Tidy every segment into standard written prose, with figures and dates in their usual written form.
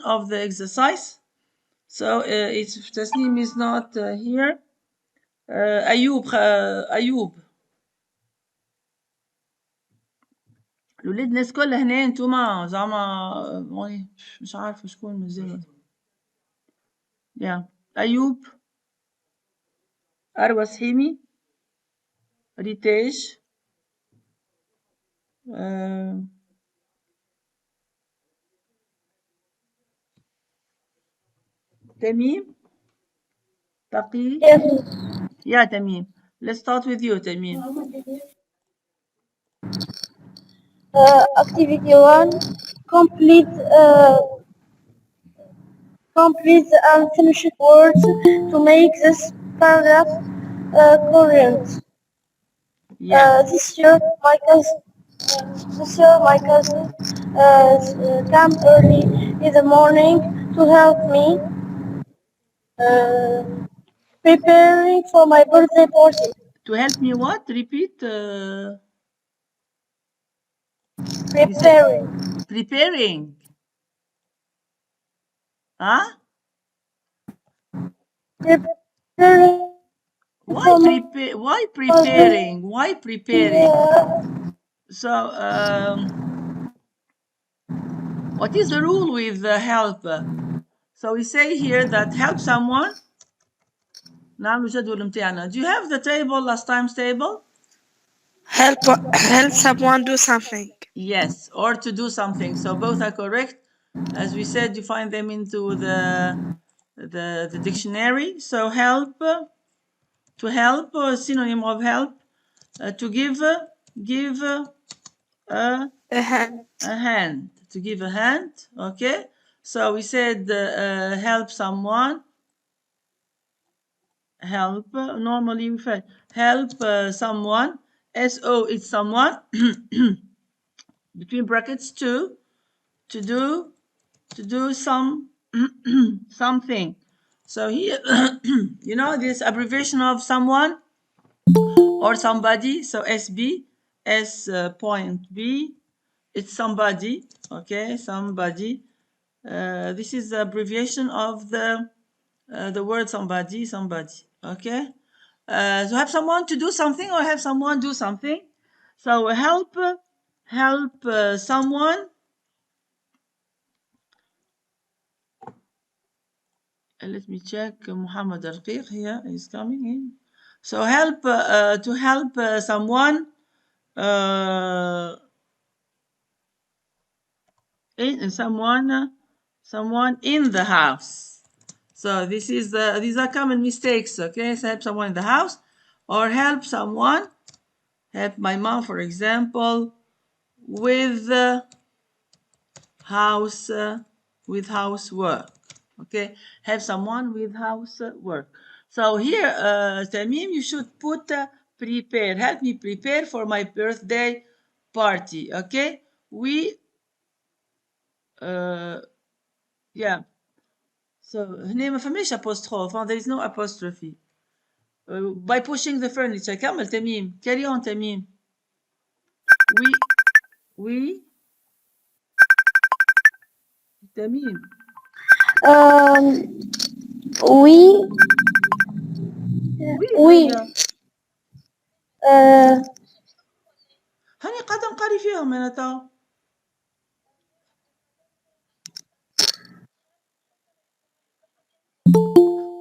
of the exercise. So it's Tasnim is not here. أيوب الولاد الناس كلها هنا انتوما زعما مش عارفة شكون مازال يا أيوب أروى سحيمي ريتاج تميم تقي يا تميم. Let's start with you تميم. Activity 1. Complete the unfinished words to make this paragraph coherent. Yeah. This year, my cousin came early in the morning to help me preparing for my birthday party. To help me what? Repeat. Preparing. Huh? Preparing. Why preparing? Why preparing? So, what is the rule with help? So we say here that help someone. نعمل جدول متاعنا. Do you have the table, last time's table? Help someone do something. Yes, or to do something. So both are correct. As we said, you find them into the dictionary. So help, to help, synonym of help, to give A hand. a hand. To give a hand, okay? So we said help someone. Help, normally we say help someone. So it's someone between brackets to do some something. So here you know this abbreviation of someone or somebody. So SB, point B, it's somebody, okay? Somebody. This is the abbreviation of the word somebody, okay? So have someone to do something or have someone do something. So help someone. Let me check. Muhammad Arqiq here is coming in. So help, to help someone someone in the house. So this is these are common mistakes, okay? So help someone in the house or help someone, help my mom, for example, with housework. Okay, have someone with housework. So here, Tamim, you should put prepare. Help me prepare for my birthday party. Okay, we yeah. So هنا ما فماش apostrophe. There is no apostrophe. By pushing the furniture. كمل تميم. Carry on تميم. We تميم. We هاني قاعدة نقري فيهم أنا تو.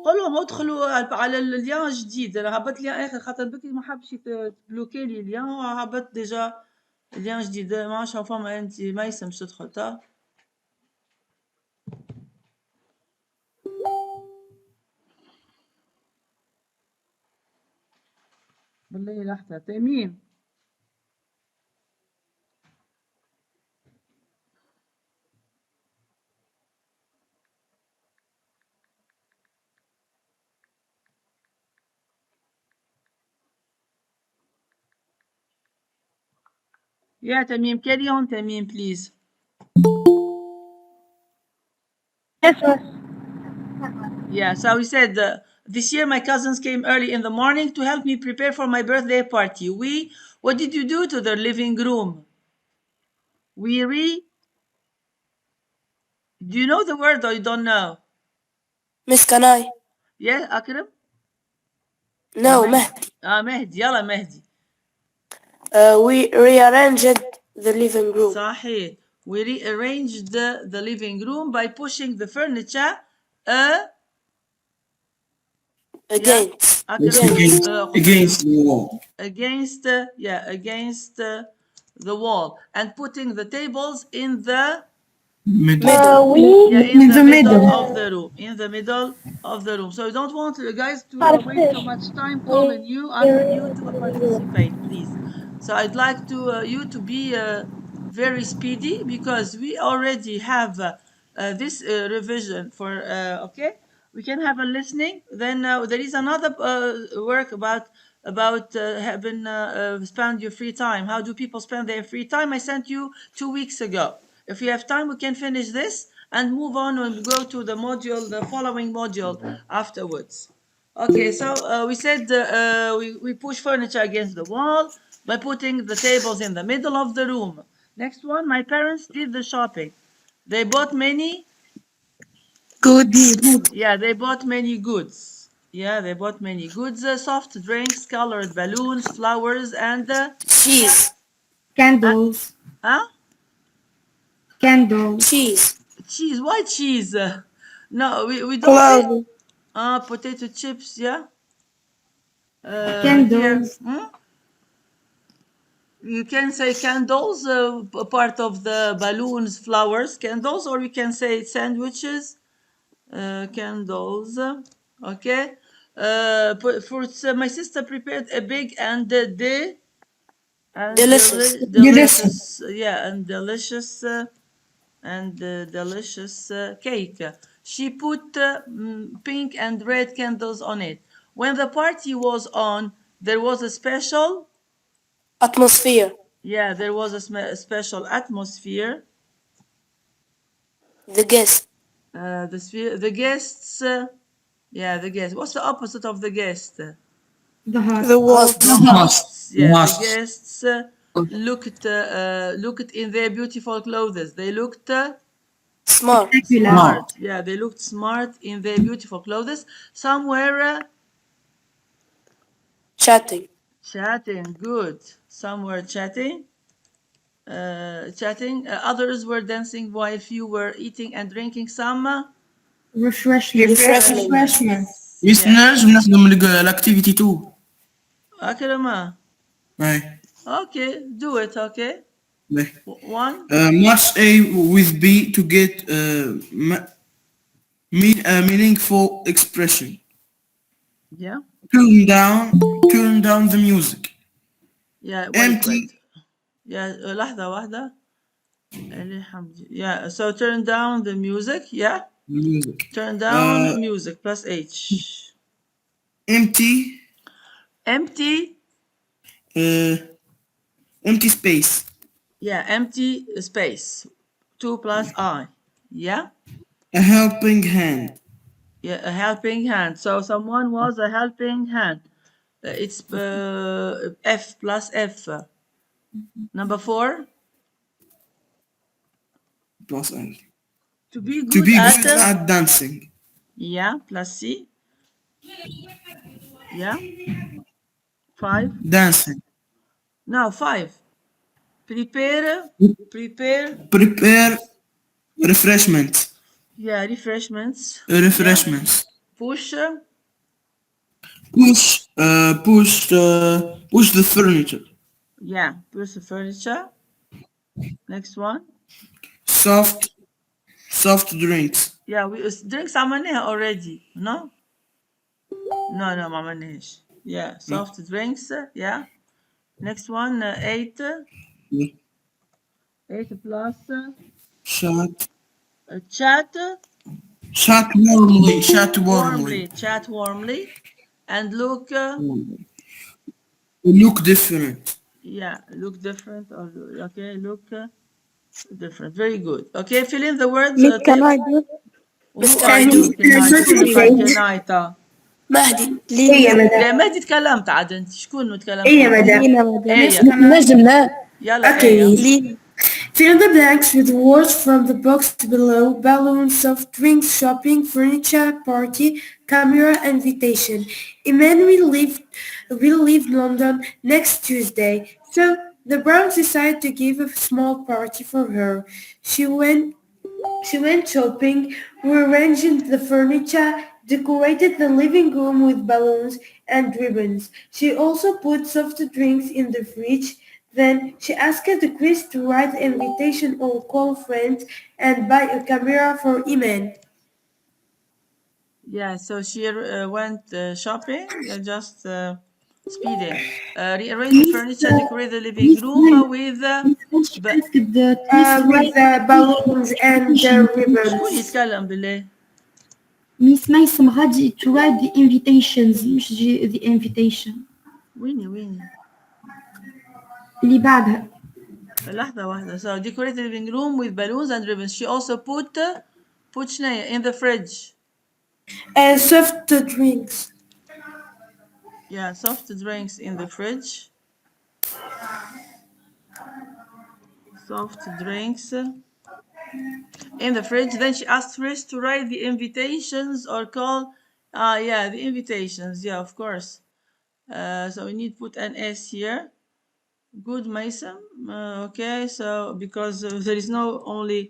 قولهم ادخلوا على اليان جديد. انا هبط ليان اخر خاطر بكري ما حبش تبلوكي لي اليان وهبط ديجا اليان جديد. ما عادش فما انت ما يسمش تدخل تا بالله لحظة تميم. Yeah, Tamim, carry on, Tamim, please. yes, Yeah, so we said this year my cousins came early in the morning to help me prepare for my birthday party. What did you do to the living room? We Do you know the word or you don't know? Miss can I? Yeah, أكرم. No, مهدي. Mehdi. مهدي يلا مهدي. We rearranged the living room صحيح. We rearranged the living room by pushing the furniture uh, yeah against It's أكرم against قصير against the wall. against against the wall and putting the tables in the Middle. middle. yeah, we in in the the middle middle. of the room, in the middle of the room. So you don't want the guys to waste so much time calling you, asking you to participate, please. So I'd like to you to be very speedy because we already have this revision for okay. We can have a listening. Then there is another work about having spend your free time. How do people spend their free time? I sent you 2 weeks ago. If you have time, we can finish this and move on and go to the module, the following module afterwards. Okay, so we said we push furniture against the wall by putting the tables in the middle of the room. Next one, my parents did the shopping. They bought many, Goods. yeah, they bought many goods. Yeah, they bought many goods, soft drinks, colored balloons, flowers, and Cheese. uh, Candles. huh? Candles. Cheese. Cheese. Why cheese? No, we don't say Clothes. potato chips. Yeah. Here, Candles. you can say candles, part of the balloons, flowers, candles, or you can say sandwiches, candles. Okay. Fruits. My sister prepared a big and Delicious. Delicious. delicious, yeah, and delicious delicious cake. She put pink and red candles on it. When the party was on, there was a special, Atmosphere. yeah, there was a special atmosphere. The guest. The guests, yeah, the guests. What's the opposite of the guest? The hot. The The host. Must. hosts, yeah, the Must. guests looked in their beautiful clothes. They looked Smart. Spectacular. Must. smart. Yeah, they looked smart in their beautiful clothes. Some were Chatting. chatting, good. Some were chatting. Others were dancing while few were eating and drinking some Refreshments. Refreshment. Refreshments. refreshments. يس Yeah. نجم نخدم الاكتيفيتي تو. Akrama. اي. Okay, do it. Okay. باهي. One. Match A with B to get meaningful expression. Yeah. Turn down the music. Yeah. Wait. Empty Wait. Yeah. لحظة واحدة. Yeah. So turn down the music. Yeah. music. Turn down music plus H. Empty Empty. uh, empty space. Yeah. Empty space. 2 plus I. Yeah. A helping hand. Yeah. A helping hand. So someone was a helping hand. It's F plus F. Number 4. Plus L. To be To good be at. good at dancing. Yeah. Plus C. Yeah. 5. Dancing. Now 5. Prepare. Prepare. Prepare refreshments. Yeah. Refreshments. Yeah. Refreshments. Push. Push the furniture. Yeah. Push the furniture. Next one. Soft, soft drinks. Yeah. We drinks عملناها already. No. No. No. ما عملناهاش. Yeah. Soft drinks. Yeah. Next one. 8. 8 plus Chat, chat chat warmly. warmly. Chat warmly. And look. Look different. Yeah. Look different. Or, okay. Look different. Very good. Okay. Fill in the words. Me, can I do? Miss Who can are I you do? tonight? شكون معك tonight؟ Mahdi. إيه يا Lina. مدام. لا مهدي تكلمت عاد انت شكون إيه تكلمت يا انت؟ مدام. Lina, madam. ايه نجم لا. يلا ايه أوكي. Lina. Fill the blanks with words from the box below: balloon, soft drinks, shopping, furniture, party, camera, invitation. Iman will leave London next Tuesday, so the Browns decided to give a small party for her. She went She went shopping, rearranged the furniture, decorated the living room with balloons and ribbons. She also put soft drinks in the fridge. Then she asked Chris to write the invitation or call friends and buy a camera for Iman. Yeah, so she went shopping, just speeding. Rearrange the Miss, furniture, decorate the living Miss room Maya, with Miss Maya, she asked Chris to with write the balloons and the شكون ribbons. يتكلم بالله؟ Miss Maisam غادي to write the invitations مش the invitation ويني اللي بعدها. لحظة واحدة. So decorate the living room with balloons and ribbons. She also put شنية in the fridge. Soft drinks. Yeah, soft drinks in the fridge. Soft drinks in the fridge. Then she asked Chris to write the invitations or call. Yeah, the invitations. Yeah, of course. So we need to put an S here. Good, Mason. Okay, so because there is no only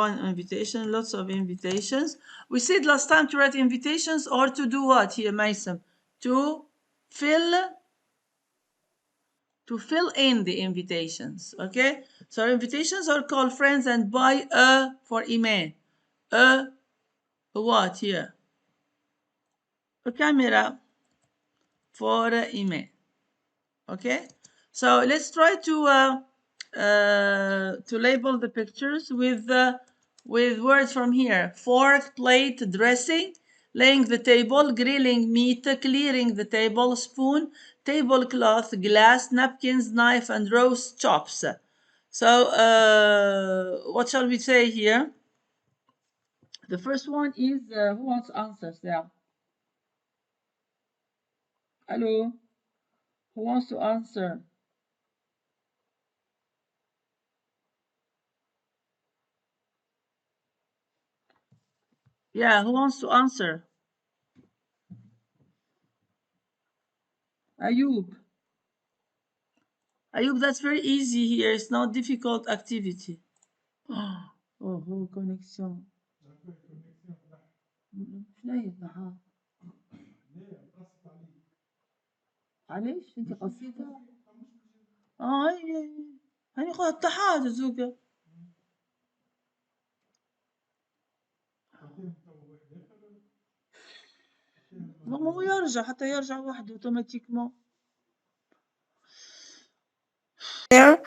one invitation, lots of invitations. We said last time to write invitations or to do what here, Mason? To fill to fill in the invitations. Okay, so invitations are call friends and buy a for email. A what here? A camera for email. Okay, so let's try to label the pictures with words from here: fork, plate, dressing, laying the table, grilling meat, clearing the table, spoon, tablecloth, glass, napkins, knife, and roast chops. So what shall we say here? The first one is who wants answers there? Hello, who wants to answer? Yeah, who wants to answer? Ayub. Ayub, that's very easy here. It's not difficult activity. Oh, connection. شنو معها؟ علاش انت قصيتها؟ هي هاني قعدت حاجة زوجة. ما هو يرجع حتى يرجع وحده اوتوماتيكمون. There,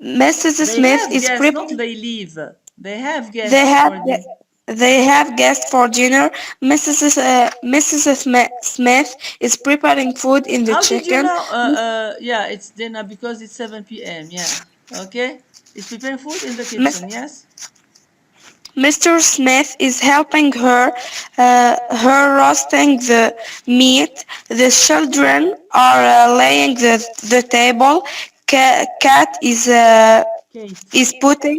Mrs. They Smith have is guests, not preparing. they leave. They have They guests have for dinner. they have guests for dinner. Mrs. Smith is preparing food in the How did you kitchen. know? Yeah, it's dinner because it's 7 p.m. Yeah. Okay. It's preparing food in the kitchen. Miss- Yes. Mr. Smith is helping her roasting the meat. The children are laying the table. Cat Kate. is putting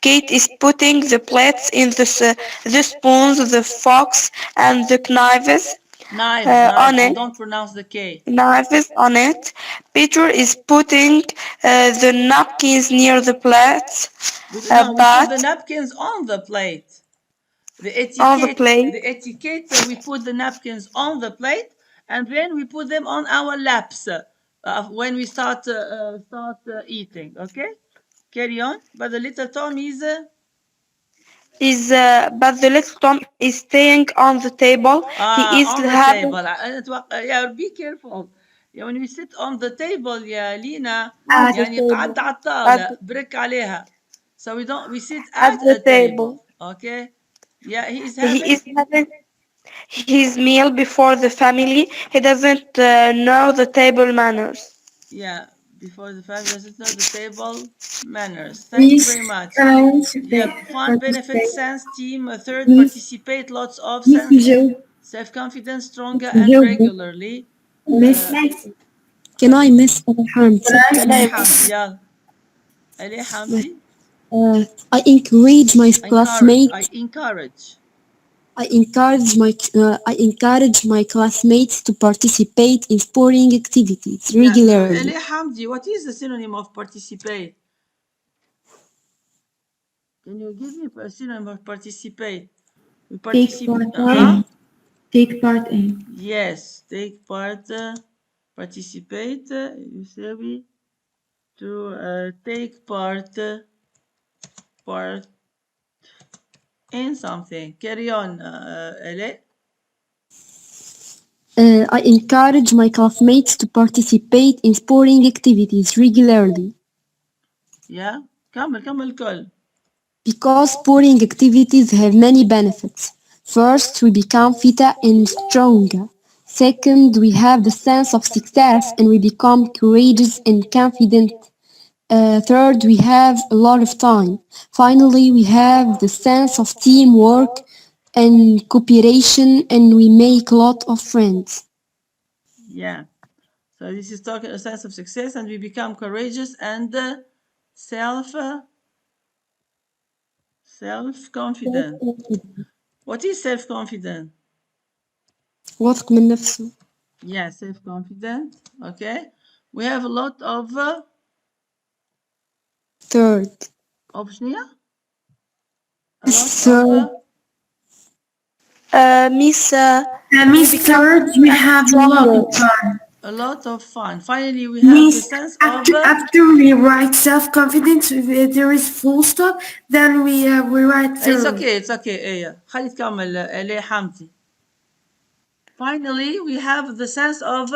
Kate is putting the plates in the spoons, the forks, and the Knives. on We it. don't pronounce the K. Knives on it. Peter is putting the napkins near the plates, No, we put the but napkins on the plate. The on the etiquette, plate the etiquette. We put the napkins on the plate, and then we put them on our laps when we start eating. Okay, carry on. But the little Tom is but the little Tom is staying on the table. He is on the having table. Yeah, be careful. Yeah, when we sit on the table يا لينا at the يعني table. قعدت على At الطاولة the, برك عليها. So we sit at at the a table. table. Okay. Yeah, he is He having. is having his meal before the family. He doesn't know the table manners. Yeah, before the family doesn't know the table manners. Thank you Miss very much. participate, Yeah, fun, benefit, participate. sense, team. A third, Miss participate, lots of Miss sense, نجاوب self-confidence, Miss stronger and نجاوب regularly. Miss Uh, Can I خليك miss Farhan? Can I خليك miss حامد يلا. Ali Hamdi. I encourage my Encourage. I classmates. encourage. I encourage my classmates to participate in sporting activities Yeah. regularly. Ali Hamdi, what is the synonym of participate? Can you give me a synonym of participate? We Take participate. part in. Take part in. Yes, take part. Participate. You say we to take part in something. Carry on, Ale. I encourage my classmates to participate in sporting activities regularly Yeah. كمل الكل. because sporting activities have many benefits. First, we become fitter and stronger. Second, we have the sense of success and we become courageous and confident. Third, we have a lot of time. Finally, we have the sense of teamwork and cooperation and we make a lot of friends. Yeah. So this is talking a sense of success, and we become courageous and self self confident. What is self confident? واثق من نفسه. Yeah, self confident. Okay. We have a lot Third, of شنو؟ A lot of third, Miss, we Miss become Third, we have a lot stronger. of fun. a lot of fun. Finally, we have the Miss, sense of after we write self-confidence, if there is full stop, then we write it's third. okay, it's okay. ايه خلي تكمل ليه حمدي. Finally, we have the sense of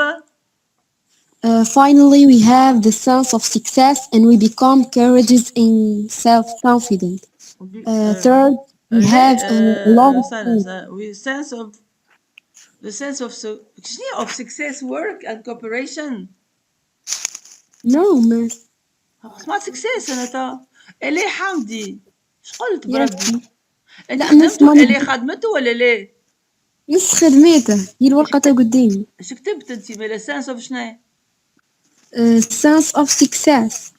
finally, we have the sense of success and we become courageous and self-confident. Third, we have a lot of fun. we sense of the sense of شنو of success, work and cooperation. No, miss. سمعت success انا تا ليه حمدي. ايش قلت Yes. بربي؟ انت لا مس خدمته ما ليه خدمته ولا ليه؟ مس خدمته هي ايش الورقة كتبت؟ قدامي. ايش كتبت انت من sense of شنو؟ sense of success.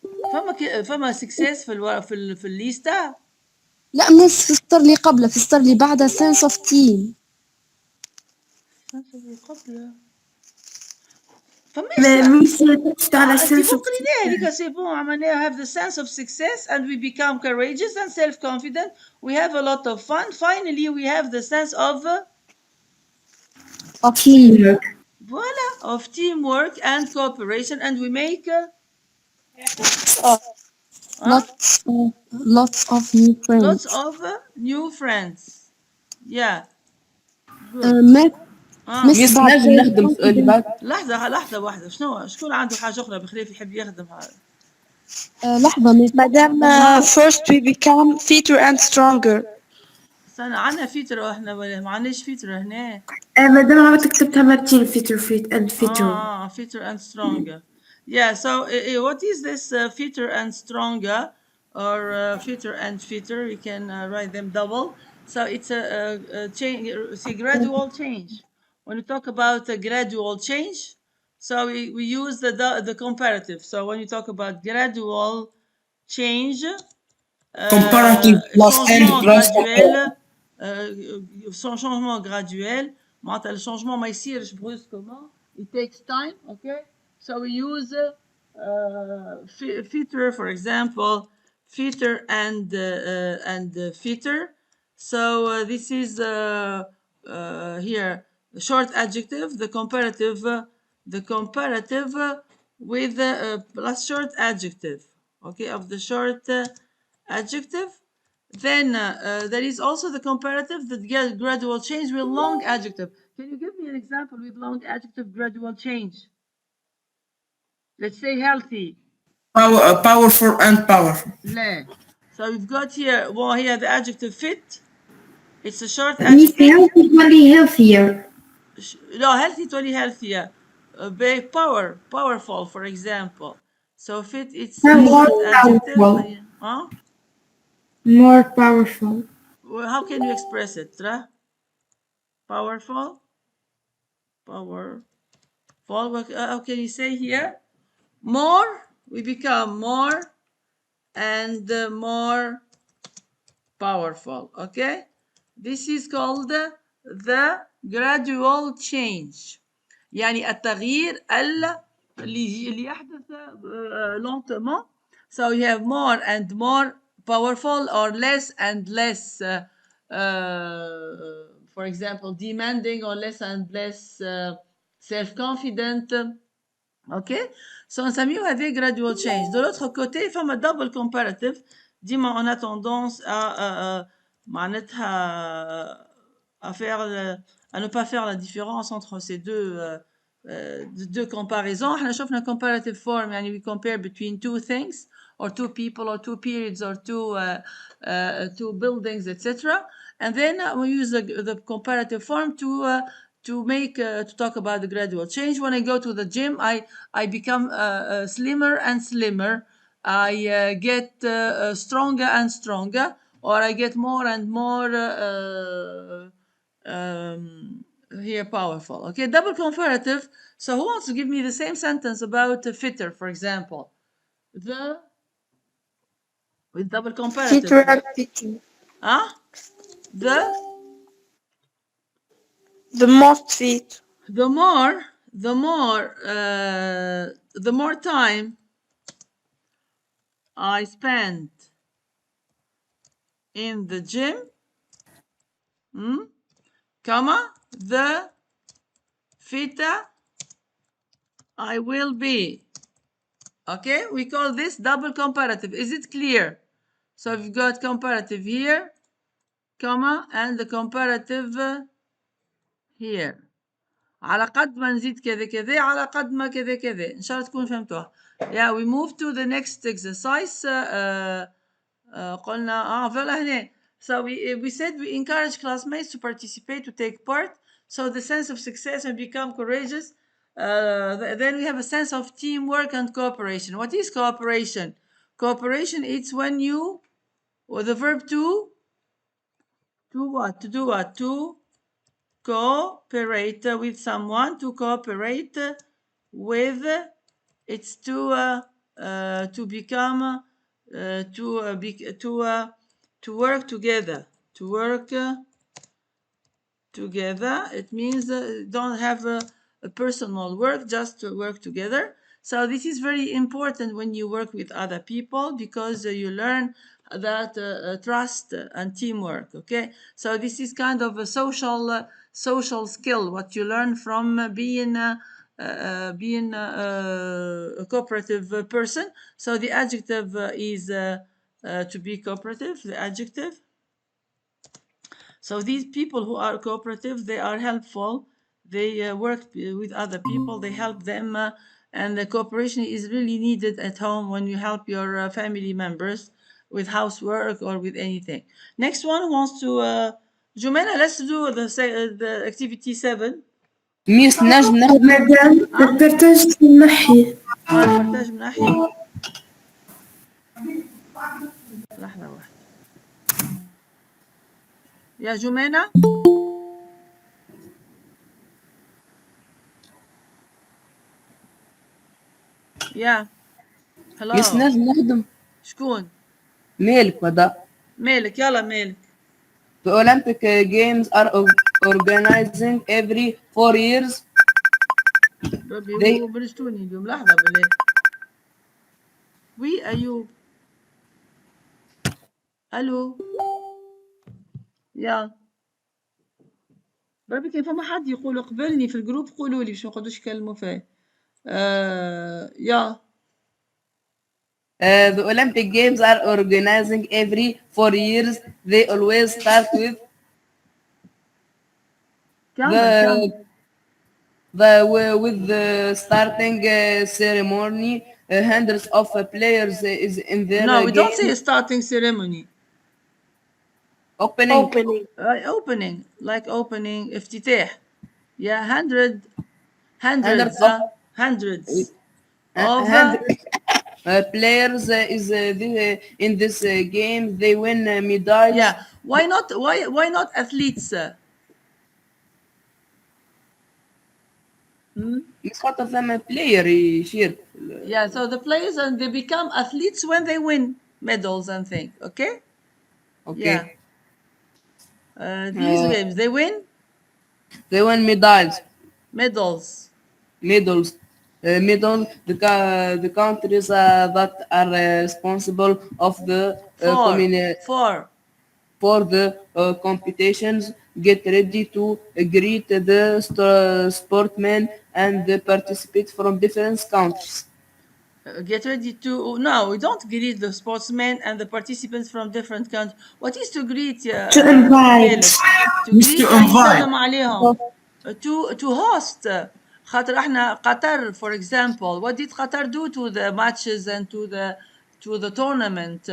فما success في الليسته؟ لا مس في السطر اللي قبله في السطر اللي بعده sense of team. sense اللي قبله فماش Miss touched على انت sense فوق of قريناها هذيك سي بون عملناها have the sense of success and we become courageous and self-confident. We have a lot of fun. Finally, we have the sense of Of teamwork. voila of teamwork and cooperation, and we make huh? lots of new Lots friends. of new friends. Yeah, good. مس اه مس ميس بعد نجم نخدم سؤال self-confident. بعد. لحظة واحدة. شكون عنده حاجة أخرى بخلاف يحب يخدم هذا؟ لحظة مس. Madam, first we become fitter and stronger. استنى عنا فيتر احنا ما عندناش فيتر هنا. مادام عاودت كتبتها مرتين fitter fit and fitter. Fitter and stronger. Yeah, so what is this fitter and stronger or fitter and fitter? We can write them double. So it's a change, see, gradual change. When we talk about a gradual change, so we use the comparative. So when you talk about gradual change, comparative plus and changement plus comparative. graduel, changement graduel, معناتها الشانجمون ما يصيرش brusquement. It takes time, okay? So we use feature, for example, feature and feature. So this is here the short adjective, the comparative with plus short adjective, okay, of the short adjective. Then there is also the comparative, the gradual change with long adjective. Can you give me an example with long adjective gradual change? Let's say healthy. Powerful and powerful. لا. So we've got here, well, here the adjective fit. It's a short Miss adjective. health is really healthier. No, healthy totally healthier. Powerful, for example. So fit, it's a More short adjective. powerful. Huh? More powerful. Well, how can you express it? Powerful, powerful. How can you say here? More, we become more and more powerful. Okay, this is called the gradual change. يعني التغيير اللي يحدث lentement. So you have more and more powerful or less and less for example demanding or less and less self-confident. OK? So نسميه هذه gradual change. De l'autre côté فما double comparative. ديما on a tendance à معناتها à faire à ne pas faire la différence entre ces deux comparaisons. احنا شفنا comparative form يعني we compare between two things or two people or two periods or two buildings, etc. And then we use the comparative form to make to talk about the gradual change. When I go to the gym, I become slimmer and slimmer. I get stronger and stronger, or I get more and more here powerful. Okay, double comparative. So who wants to give me the same sentence about fitter, for example? The with double comparative. Fitter and fitting. Huh? The The most fit. the more the more time I spend in the gym, comma, the fitter I will be. Okay, we call this double comparative. Is it clear? So we've got comparative here, comma, and the comparative here. على قد ما نزيد كذا كذا على قد ما كذا كذا. إن شاء الله تكونوا فهمتوها. Yeah, we move to the next exercise. قلنا فلا هنا. So we said we encourage classmates to participate, to take part. So the sense of success and become courageous. Then we have a sense of teamwork and cooperation. What is cooperation? Cooperation, it's when you, or the verb to what? To do what? To cooperate with someone. To cooperate with, it's to become to work together. To work together. It means don't have a personal work, just to work together. So this is very important when you work with other people, because you learn that trust and teamwork. Okay, so this is kind of a social skill, what you learn from being a cooperative person. So the adjective is to be cooperative, the adjective. So these people who are cooperative, they are helpful. They work with other people. They help them, and the cooperation is really needed at home when you help your family members with housework or with anything. Next one wants to. Jumena, let's do the activity 7. ميس نجم نخدم. مدام البرتاج تنحي. البرتاج من ناحية. لحظة واحدة. يا جمانة. يا ميس هلو. نجم نخدم. شكون؟ مالك وضع. مالك يلا مالك. The Olympic Games are organizing every 4 years. ربي They هو برشتوني اليوم لحظة بالله. وي أيوب. ألو. يا بربي كان فما حد يقول قبلني في الجروب، قولوا لي باش ما نقعدوش يكلموا فيا. يا the Olympic Games are organizing every 4 years. They always start with كمل كمل. the with the starting ceremony. Hundreds of players is in their No, we don't say game starting ceremony. opening. Opening, like opening افتتاح. Yeah, hundreds Hundreds of hundreds of hundred players is in this game. They win medals. yeah. Why not athletes? مش خاطر ثم player يشارك. Yeah, so the players and they become athletes when they win medals and things. Okay. Yeah. Okay. These Uh, games they win they win medals. medals Medals. The countries that are responsible of the for for the competitions get ready to greet the sportsmen and the participants from different countries. get ready to. No, we don't greet the sportsmen and the participants from different countries. What is to greet يا To invite. خالد to مش to greet يعني invite. تسلم عليهم. To host خاطر احنا قطر for example what did Qatar do to the matches and to the tournament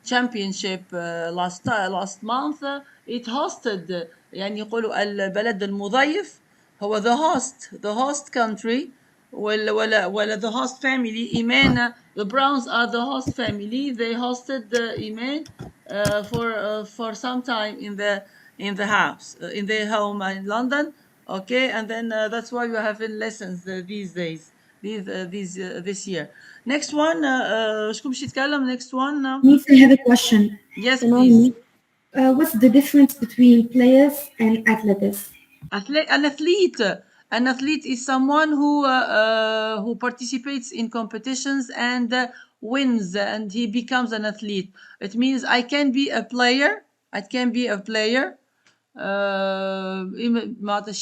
championship last month it hosted يعني يقولوا البلد المضيف هو the host country ولا the host family إيمان the Browns are the host family they hosted the إيمان for some time in the house in their home in London. Okay, and then that's why we're having lessons these days these this year. Next one شكون باش يتكلم next one Means I have a question. yes please. What's the difference between players and athletes? An athlete is someone who participates in competitions and wins and he becomes an athlete. It means I can be a player. I can be a player.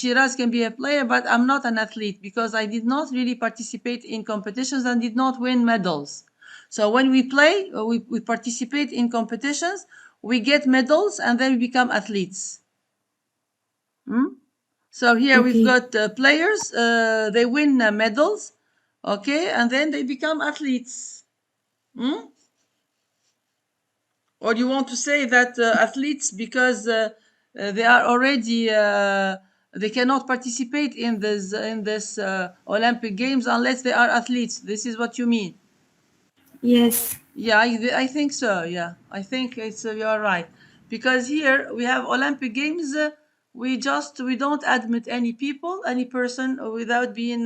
Shiraz can be a player, but I'm not an athlete because I did not really participate in competitions and did not win medals. So when we play, we participate in competitions, we get medals, and then we become athletes. So here we've Okay. got players, they win medals, okay, and then they become athletes. Or you want to say that athletes, because they are already, they cannot participate in this Olympic Games unless they are athletes. This is what you mean? Yes. Yeah, I think so. Yeah, I think it's you are right because here we have Olympic Games. We don't admit any people, any person without being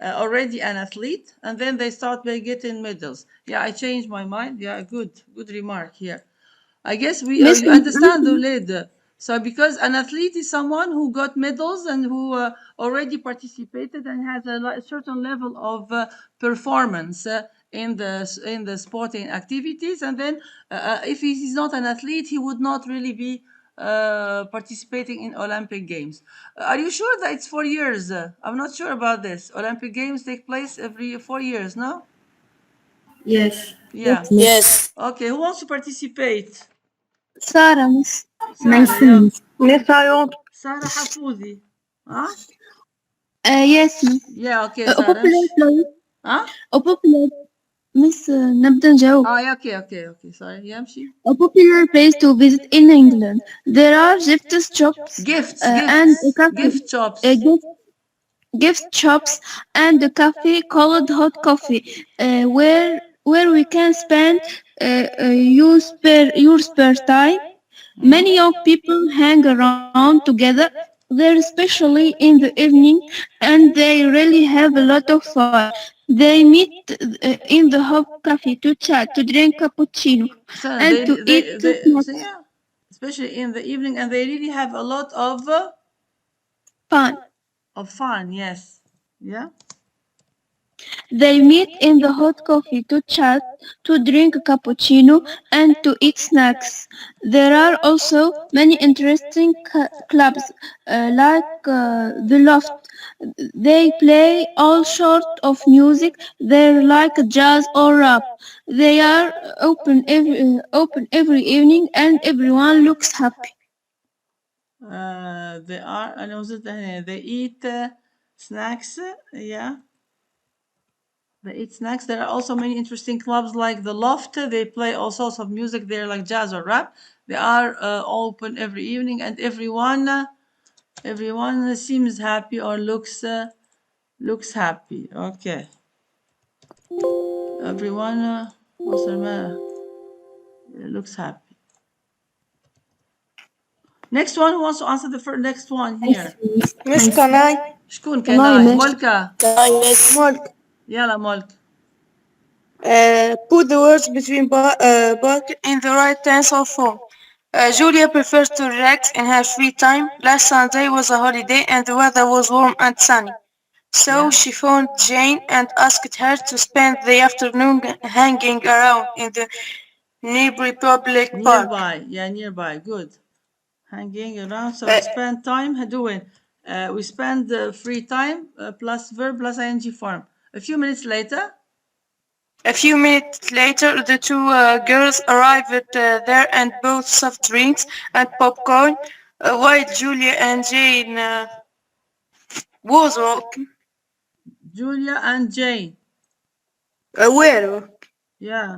already an athlete, and then they start by getting medals. Yeah, I changed my mind. Yeah, good remark here. I guess Miss, you understand the lead. So because an athlete is someone who got medals and who already participated and has a certain level of performance in the sporting activities, and then if he is not an athlete, he would not really be participating in Olympic Games. Are you sure that it's 4 years? I'm not sure about this. Olympic Games take place every 4 years, no? Yes. Yeah. yes, Miss. Okay, who wants to participate? Sarah, Miss. Sarah, yeah. Myself. Miss, I want Sarah Hafoudi. Huh? Yes, Miss. Yeah, okay, A Sarah. popular place. Huh? A popular Miss نبدأ نجاوب. Oh, yeah, okay. Sorry. Yamshi. A popular place to visit in England. There are gift shops Gifts, and a gifts, cafe, gift a shops. gift shops and a cafe called Hot Coffee, where we can spend your spare time. Many young people hang around together there, especially in the evening, and they really have a lot of fun. They meet in the hot cafe to chat, to drink cappuccino, So and to eat so snacks. yeah, especially in the evening, and they really have a lot Fun. of fun. Yes. Yeah. They meet in the hot coffee to chat, to drink cappuccino, and to eat snacks. There are also many interesting clubs like the Loft. They play all sorts of music. They're like jazz or rap. They are open every evening, and everyone looks happy. They are. I know that they eat snacks. Yeah. They eat snacks. There are also many interesting clubs like the Loft. They play all sorts of music there, like jazz or rap. They are open every evening, and everyone seems happy or looks happy. Okay, everyone what's the matter? Looks happy. Next one who wants to answer the first next one I here. see. Miss, can I? شكون Can I كناي miss? مولكا. Can I miss? Mark. يلا مولك. Put the words between Bark in the right tensile form. Julia prefers to relax in her free time. Last Sunday was a holiday and the weather was warm and sunny. So Yeah. she phoned Jane and asked her to spend the afternoon hanging around in the nearby public park. Nearby. Yeah, nearby. Good. Hanging around. So Uh, spend time doing. We spend free time plus verb plus ing form. A few minutes later. a few minutes later, the two girls arrived there and bought soft drinks and popcorn, while Julia and Jane was walking. Julia and Jane. Where? Yeah.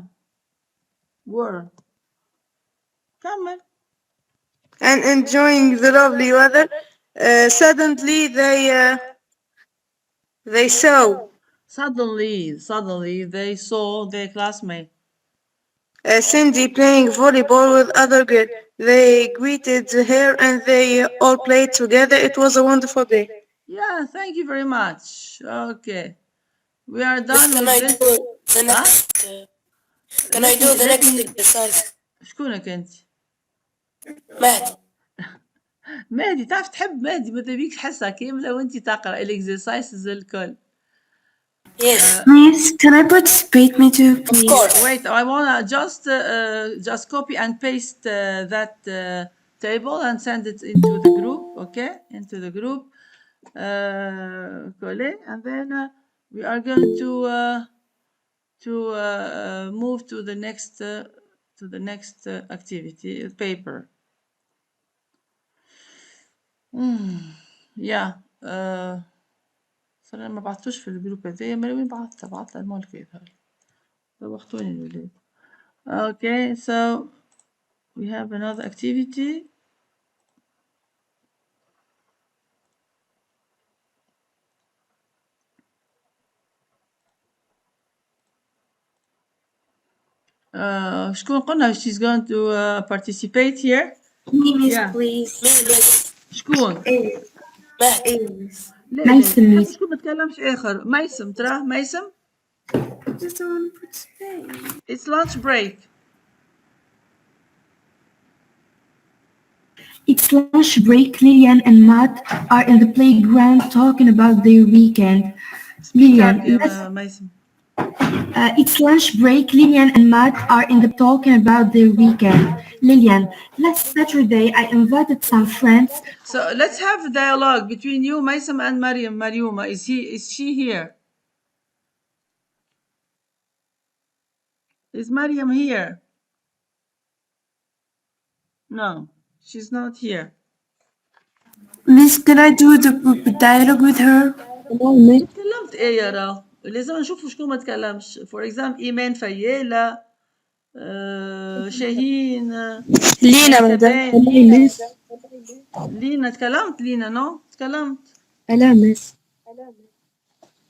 Were. Come on. And enjoying the lovely weather. Suddenly, they saw Suddenly, they saw their classmate. Cindy playing volleyball with other girls. They greeted her and they all played together. It was a wonderful day. Yeah, thank you very much. Okay. We are Miss, done can with I this. do the Huh? next? Can I Let do me the let next me exercise? شكونك انت؟ مهدي. مهدي تعرف تحب مهدي ماذا بيك حصة كاملة وانت تقرا الاكسرسايزز الكل. Yes, Miss, can I participate, me too, Of please? course. Wait, I wanna just copy and paste that table and send it into the group. Okay, into the group. Coller, and then we are going to move to the next activity paper. Yeah. صراحة ما بعثتوش في الجروب هذايا ما وين بعثت الملك هذا دوختوني الولاد. Okay, so we have another activity. شكون قلنا she's going to participate here. Me, Miss, Yeah. please. Miss. شكون؟ إيه. مهدي. إيه. لا ميسم نحب ميس. شكون ما تكلمش اخر. ميسم تراه ميسم. Just don't participate. It's lunch break. It's lunch break. Lillian and Matt are in the playground talking about their weekend. Speak up Lillian, يا ميسم. it's lunch break. Lillian and Matt are in the talking about their weekend. Lillian, last Saturday I invited some friends. So let's have a dialogue between you, Maisam, and Mariam. Mariuma, is she here? Is Mariam here? No, she's not here. Miss, can I do the dialogue with her? تكلمت ايه يا راه لازم نشوفوا شكون ما تكلمش. For example ايمان فيالة شاهين لينا ميسة مدام. باين. لينا تكلمت. لينا نو تكلمت. ألا مس.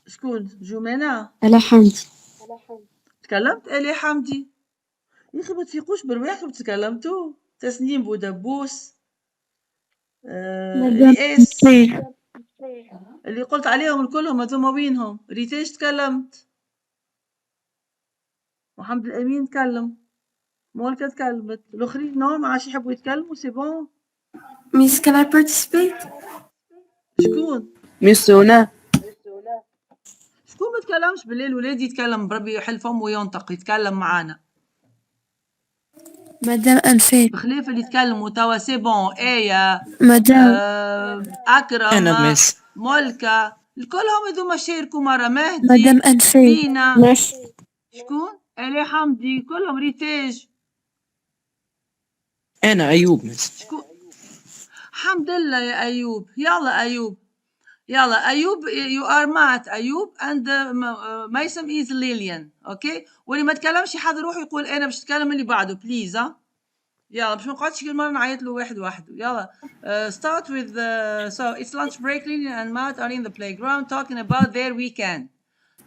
شكون جمانة ألا حمدي. تكلمت. الي حمدي يا اخي ما تفيقوش برواحكم تكلمتوا. تسنيم بودبوس رئاس اللي قلت عليهم الكلهم هذوما وينهم؟ ريتاج تكلمت. محمد الامين تكلم. مولكة تكلمت. الاخرين نو ما عادش يحبوا يتكلموا. سي بون. Miss, can I participate? شكون ميس هنا. شكون ما تكلمش بالليل؟ ولادي يتكلم بربي يحل فمه وينطق يتكلم معانا. مدام أنفين. بخلاف اللي يتكلموا توا. سي بون. ايه مدام. اكرم أنا ميس. ملكة الكلهم هذوما شاركوا مرة. مهدي مدام أنفين. لينا. ماشي. شكون؟ الي حمدي كلهم. ريتاج. أنا أيوب ميس. شكون؟ الحمد لله يا ايوب. يلا ايوب. يلا ايوب you are Matt ايوب and ميسم is Lillian. اوكي واللي ما تكلمش يحضر روحه يقول انا باش نتكلم اللي بعده بليز. يلا باش ما نقعدش كل مره نعيط له واحد وحده. يلا start with so it's lunch break. Lillian and Matt are in the playground talking about their weekend.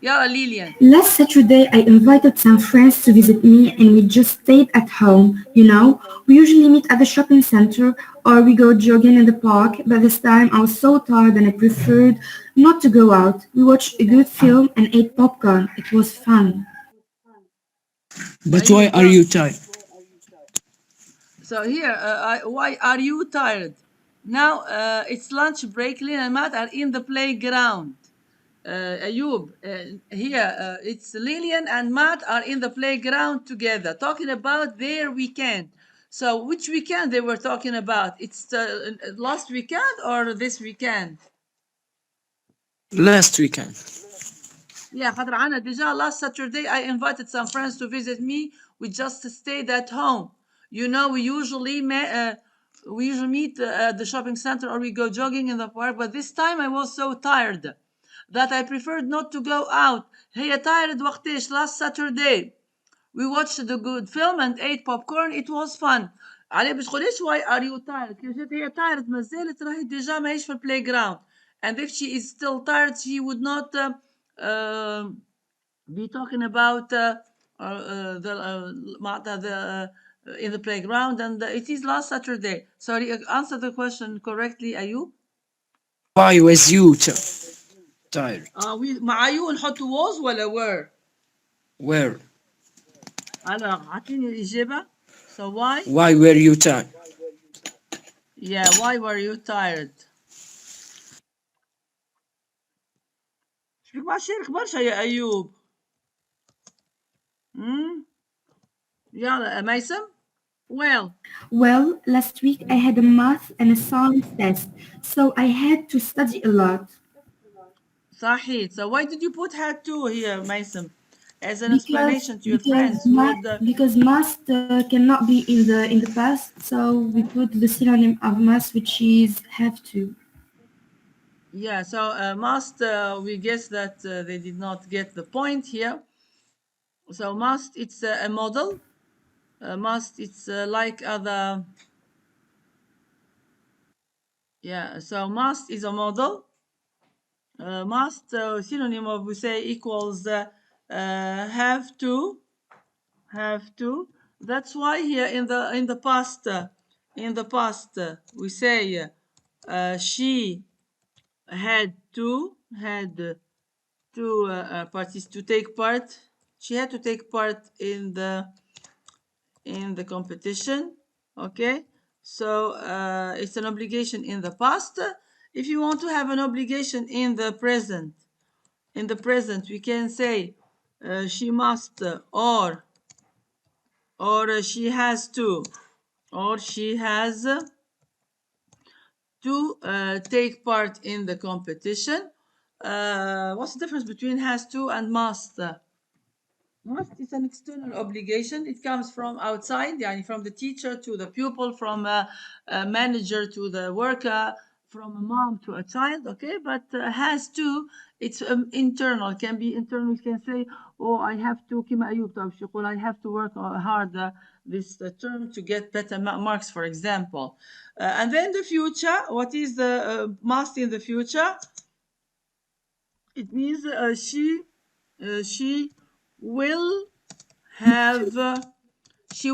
يلا Lillian. Last Saturday, I invited some friends to visit me and we just stayed at home. You know, we usually meet at the shopping center or we go jogging in the park, but this time I was so tired and I preferred not to go out. We watched a good film and ate popcorn. It was fun. But why Ayub, are go. you tired? So here, why are you tired? Now it's lunch break. Lynn and Matt are in the playground. Ayub, here it's Lillian and Matt are in the playground together talking about their weekend. So which weekend they were talking about? It's last weekend or this weekend? Last weekend. Yeah, خاطر عنا déjà last Saturday I invited some friends to visit me. We just stayed at home. You know, we usually meet at the shopping center or we go jogging in the park. But this time I was so tired that I preferred not to go out. هي tired وقتاش last Saturday. We watched the good film and ate popcorn. It was fun. علي باش تقوليش why are you tired؟ كي جات هي tired ما زالت راهي ديجا ماهيش في البلاي جراوند. And if she is still tired she would not uh, be talking about in the playground and it is last Saturday. Sorry, answer the question correctly Ayub. Why was you tired? مع عيون نحط was ولا were؟ Where? alors اعطيني الإجابة. So why؟ Why were you tired? Yeah, why were you tired؟ شبيك مع شيرك برشا يا أيوب؟ امم يلا ميسم. Well, Well, last week I had a math and a science test, so I had to study a lot. صحيح. So why did you put had to here, Mason, as an Because explanation to your because friends? You math would because math cannot be in the past, so we put the synonym of math, which is have to. yeah. So must we guess that they did not get the point here. So must it's a model. Must it's like other. Yeah. So must is a model. Must synonym of we say equals have to. That's why here in the past we say she had to take part. She had to take part in the competition. Okay, so it's an obligation in the past. If you want to have an obligation in the present, we can say she must or she has to or she has to take part in the competition. What's the difference between has to and must? Must is an external obligation. It comes from outside, yani from the teacher to the pupil, from a manager to the worker, from a mom to a child. Okay, but has to, it's internal. Can be internal. You can say, "Oh, I have to." كما أيوب طب شو يقول, I have to work hard this term to get better marks, for example. And then the future. What is the must in the future? It means she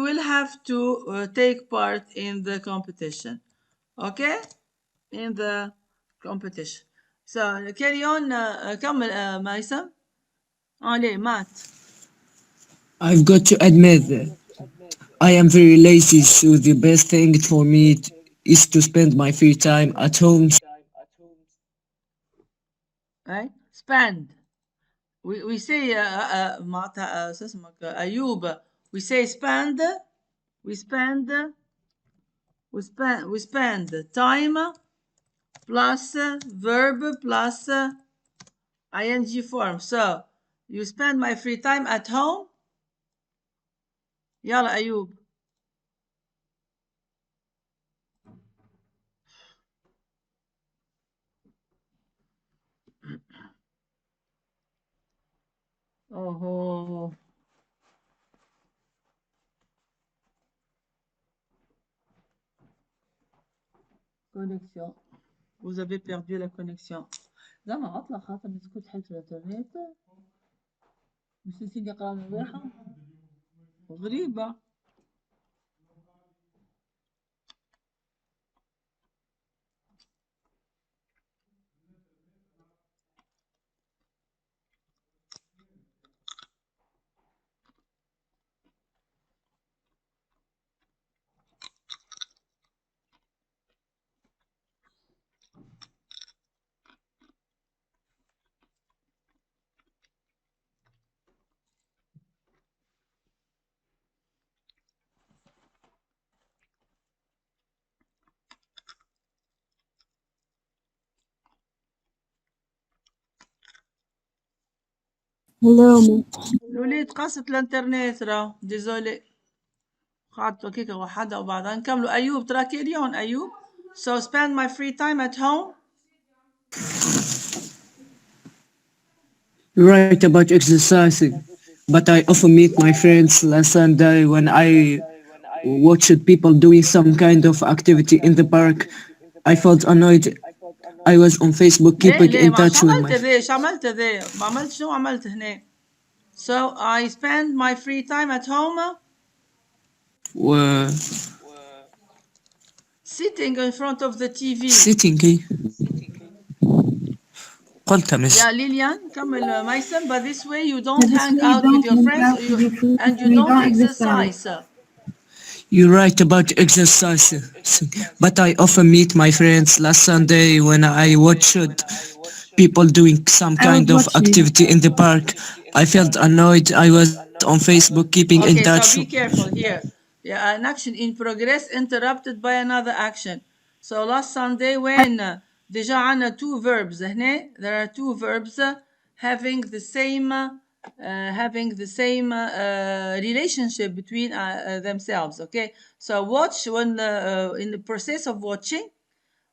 will have to take part in the competition. Okay, in the competition. So carry on. كمل ميسم. عليه مات. I've got to admit that I am very lazy, so the best thing for me is to spend my free time at home. Right? Spend. We say معناتها شو اسمك أيوب. We say spend. We spend. We spend time plus verb plus ing form. So you spend my free time at home. يلا أيوب. Oh, connexion. Vous avez perdu la connexion. زعما عطلة خاطر مسكوت تحل في الانترنت. مش نسيت يقرا من الواحة. غريبة. Hello, Matt. الوليد قصت الانترنت راه ديزولي قعدت هكاك وحدة وبعدها نكملوا. أيوب ترى كيريون أيوب. So spend my free time at home. You write about exercising, but I often meet my friends last Sunday when I watched people doing some kind of activity in the park. I felt annoyed. I was on Facebook ليه keeping ليه in ما شو touch with عملت my ذي؟ شو عملت ذي؟ ما عملت شنو عملت هنا؟ So I spend my free time at home uh, sitting in front of the TV. sitting. قلت Yeah, miss. Lilian, كمل ميسم. But this way you But don't this hang way you out with don't your hang friends out with your friends and you and you don't don't exercise. exercise. You write about exercising, but I often meet my friends last Sunday when I watched people doing some I was kind of watching. activity in the park. I felt annoyed. I was on Facebook keeping in Okay, touch. so be careful here. Yeah, an action in progress interrupted by another action. So last Sunday when déjà عنا two verbs هنا, there are two verbs having the same relationship between themselves. Okay, so watch when in the process of watching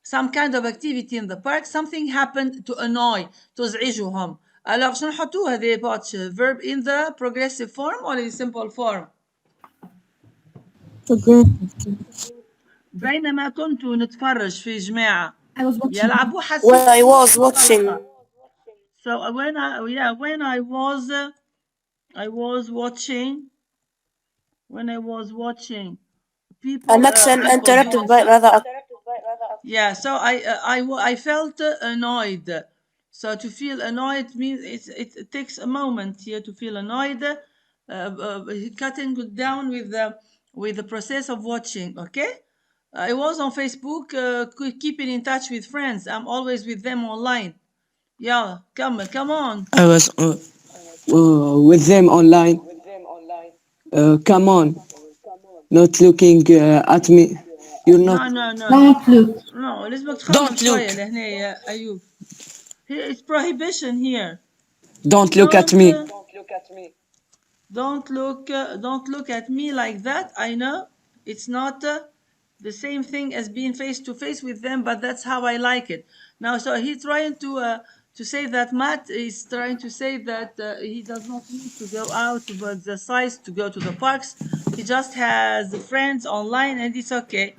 some kind of activity in the park, something happened to annoy, تزعجهم. Alors شنو نحطوا هذه باتش verb in the progressive form or in simple form. Progressive. بينما كنت نتفرج في جماعة I was watching. يلعبوا When حسيت I الصوت was انطلق. watching. So when I was watching when I was watching An people action people interrupted doing by so. another. Yeah, so I felt annoyed. So to feel annoyed means it takes a moment here to feel annoyed. Cutting it down with the process of watching. Okay, I was on Facebook, keeping in touch with friends. I'm always with them online. Yeah, come on. I was with them online. Come on, not looking at me. You're not. No, no, no, Don't look. no. لازمك تخمم Don't شوية look. لهنا يا أيوب. Here it's prohibition here. Don't look at Don't. me. Don't look at me like that. I know it's not the same thing as being face to face with them, but that's how I like it. Now, so he's trying to say that Matt is trying to say that he does not need to go out to exercise to go to the parks. He just has friends online and it's okay.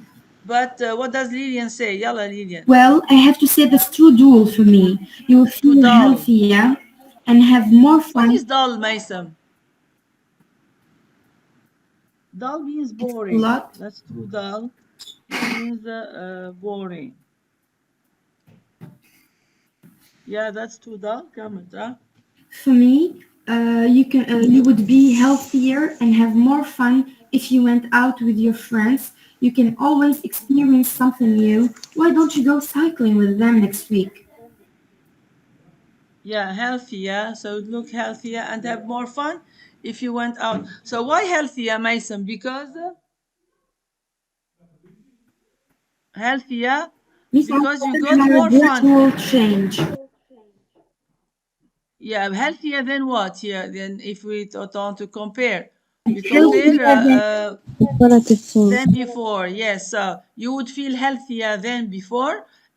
But what does Lilian say? Yalla Lilian. Well, I have to say that's too dual for me. You will Too feel dull. healthier and have more What fun. is dull, Mason? Dull means It's a boring. lot. That's too dull. It means boring. Yeah, that's too dull. Comment, huh? For me, you would be healthier and have more fun if you went out with your friends. You can always experience something new. Why don't you go cycling with them next week? Yeah, healthier. So it look healthier and have more fun if you went out. So why healthier, Mason? Healthier This sounds because you better got than our more fun. virtual change. Yeah, healthier than what here? Then if we want to compare, we compare Healthier than Comparative form. than before. Yes, so you would feel healthier than before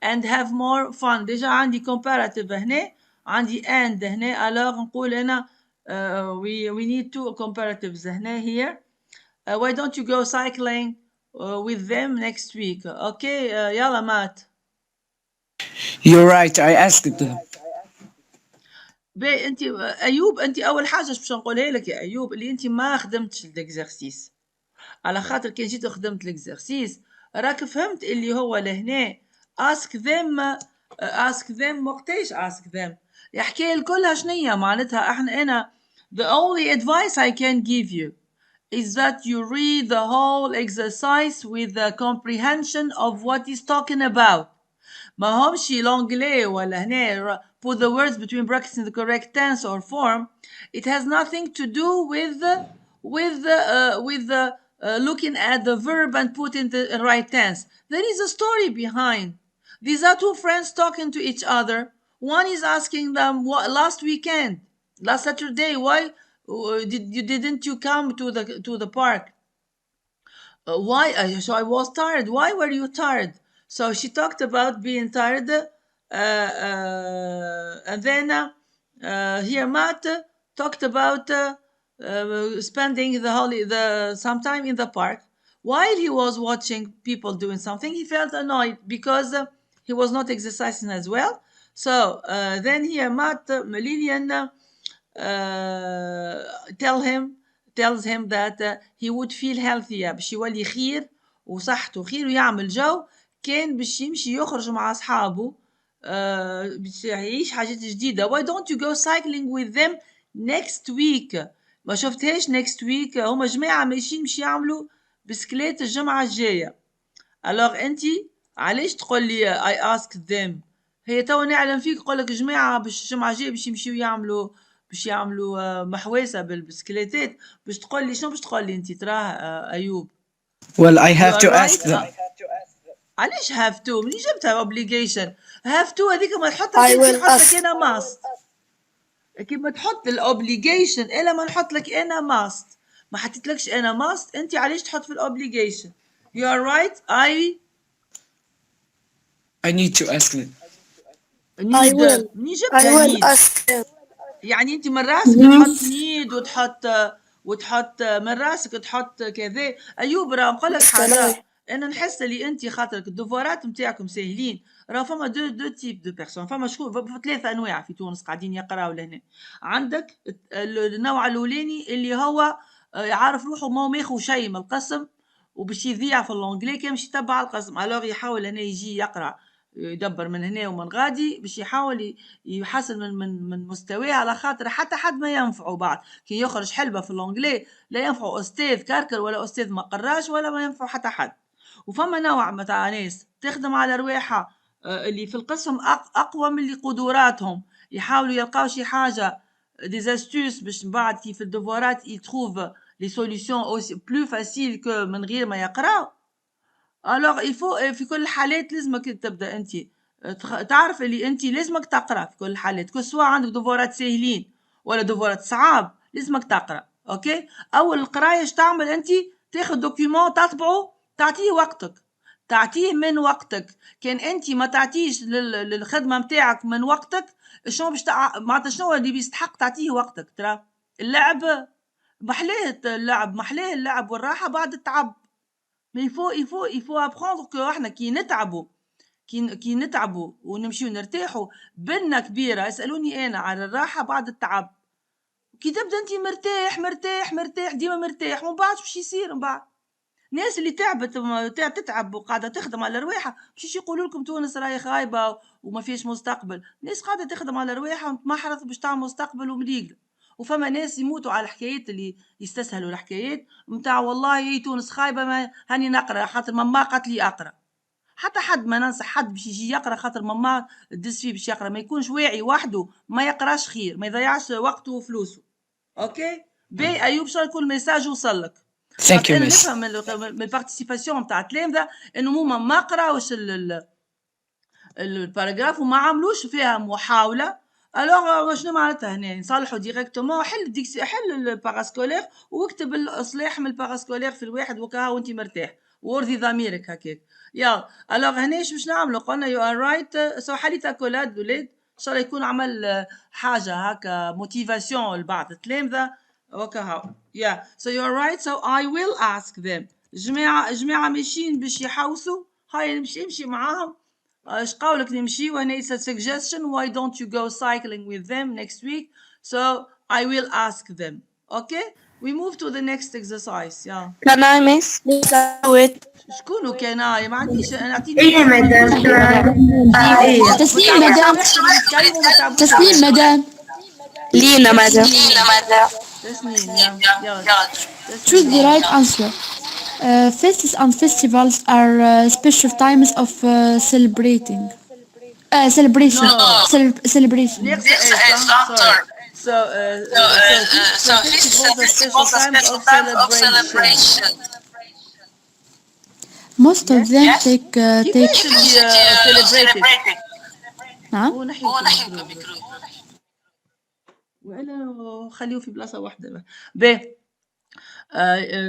and have more fun. déjà عندي comparative هنا عندي and هنا. alors نقول هنا we need two comparatives هنا here. Why don't you go cycling with them next week? Okay, يلا مات. You're right. I asked them. انت ايوب، انت اول حاجه باش نقولها لك يا ايوب اللي انت ما خدمتش الاكزرسيس، على خاطر كي جيت خدمت الاكزرسيس راك فهمت اللي هو لهنا ask them وقتاش ask them الحكايه الكلها شنية معناتها احنا انا the only advice I can give you is that you read the whole exercise with the comprehension of what he's talking about. ما همش لونجلي ولا هنا put the words between brackets in the correct tense or form. It has nothing to do with looking at the verb and put in the right tense. There is a story behind. These are two friends talking to each other. One is asking them what last weekend. Last Saturday, why didn't you come to the park? Why? So I was tired. Why were you tired? So she talked about being tired, and then here Matt talked about spending the some time in the park. While he was watching people doing something, he felt annoyed because he was not exercising as well. So then here Matt Lillian uh, tell him tells him that he would feel healthier باش يولي خير وصحته خير ويعمل جو كان باش يمشي يخرج مع أصحابه باش يعيش حاجات جديدة. Why don't you go cycling with them next week؟ ما شفتهاش next week هما جماعة ماشيين باش يعملوا بسكليت الجمعة الجاية. الوغ انت علاش تقول لي I asked them؟ هي توا نعلم فيك نقول لك جماعة باش الجمعة الجاية باش يمشيو يعملوا باش يعملوا محوسة بالبسكليتات باش تقول لي شنو باش تقول لي انت تراه ايوب. Well, I You have are to ask right. them. علاش have to منين جبتها obligation؟ have to هذيك ما تحطها I كي نجي will نحط لك ask. انا must. كيما تحط الاوبليجيشن الا ما نحط لك انا ماست ما حطيتلكش انا ماست انت علاش تحط في الاوبليجيشن. You are right. I need to ask them. I need will. منين I جبتها will need؟ ask them. يعني انت من راسك تحط Yes. نيد وتحط من راسك تحط كذا. ايوب راه نقول لك Yes, can I? حاجه. انا نحس اللي انت خاطرك الدفورات نتاعكم ساهلين. راه فما دو تيب دو بيرسون. فما شكون فما ثلاثه انواع في تونس قاعدين يقراو لهنا. عندك النوع الاولاني اللي هو يعرف روحه ما ماخو شيء من القسم وباش يذيع في اللونجلي كان باش يتبع القسم. الوغ يحاول هنا يجي يقرا يدبر من هنا ومن غادي باش يحاول يحسن من مستواه على خاطر حتى حد ما ينفعه بعد كي يخرج حلبة في اللونجلي لا ينفعه أستاذ كركر ولا أستاذ ما قراش ولا ما ينفعه حتى حد. وفما نوع متاع ناس تخدم على رواحها اللي في القسم أقوى من اللي قدراتهم يحاولوا يلقاو شي حاجة دي استوس باش من بعد كي في الدفورات يتروف لي سوليسيون بلو فاسيل كو من غير ما يقراو. الوغ يفو في كل الحالات لازمك تبدا انت تعرف اللي انت لازمك تقرا في كل الحالات كل سواء عندك دفورات ساهلين ولا دفورات صعاب لازمك تقرا. اوكي اول القرايه اش تعمل انت تاخذ دوكيومون تطبعه تعطيه وقتك تعطيه من وقتك. كان انت ما تعطيش للخدمه متاعك من وقتك شنو باش معناتها شنو اللي بيستحق تعطيه وقتك. ترى اللعب محلاه اللعب محلاه اللعب والراحه بعد التعب. Mais il faut apprendre que احنا كي نتعبوا ونمشيو نرتاحوا بنة كبيرة. اسألوني أنا على الراحة بعد التعب. كي تبدا انت مرتاح مرتاح مرتاح ديما مرتاح ومن بعد واش يصير من بعد الناس اللي تعبت تتعب وقاعدة تخدم على رواحها مش يقولوا لكم تونس راهي خايبة وما فيش مستقبل. ناس قاعدة تخدم على رواحها وتمحرث باش تعمل مستقبل ومليقل. وفما ناس يموتوا على الحكايات اللي يستسهلوا الحكايات متاع والله تونس خايبة ما هاني نقرا خاطر ماما قالت لي اقرا. حتى حد ما ننصح حد باش يجي يقرا خاطر ماما تدس فيه باش يقرا ما يكونش واعي وحده ما يقراش خير ما يضيعش وقته وفلوسه. اوكي بي ايوب شو يكون الميساج وصل لك. Thank خاطر you, انا miss. نفهم من البارتيسيباسيون نتاع التلامذه انه هما ما قراوش الباراجراف وما عملوش فيها محاوله. الوغ شنو معناتها هنا نصلحوا ديريكتومون حل الباراسكولير واكتب الاصلاح من الباراسكولير في الواحد وكها وانت مرتاح وارضي ضميرك هكاك. يلا الوغ هنا باش نعملوا قلنا يو ار رايت سو حليت اكولاد ولاد ان شاء الله يكون عمل حاجه هكا موتيفاسيون لبعض التلامذه وكها. yeah so you are right so I will ask them. جماعه ماشيين باش يحوسوا هاي نمشي معاهم. ايش قولك نمشي وانا it's a suggestion why don't you go cycling with them next week so I will ask them. okay we move to the next exercise. yeah Can I miss? Yes, I will. شكونه كان ما عنديش انا اعطيني ايه يا ميكرو ما مدام نقولش كلمه. ايه ما تسليم تعبوش مدام. رواحكم اللي يتكلموا ما تعبوش تسليم رواحكم. مدام. Lina, madam. تسنيم تسنيم يا يلا Choose تسنيم the يلا. right answer. Feasts and festivals are special times of celebrating. Celebration. no Celebration. ناقصه ايش sorry so festivals are special times of celebration. Most of them yes take. كيفاش اللي celebrated. نعم. هو نحيلكم الميكرو. والا خليه في بلاصه واحده. ب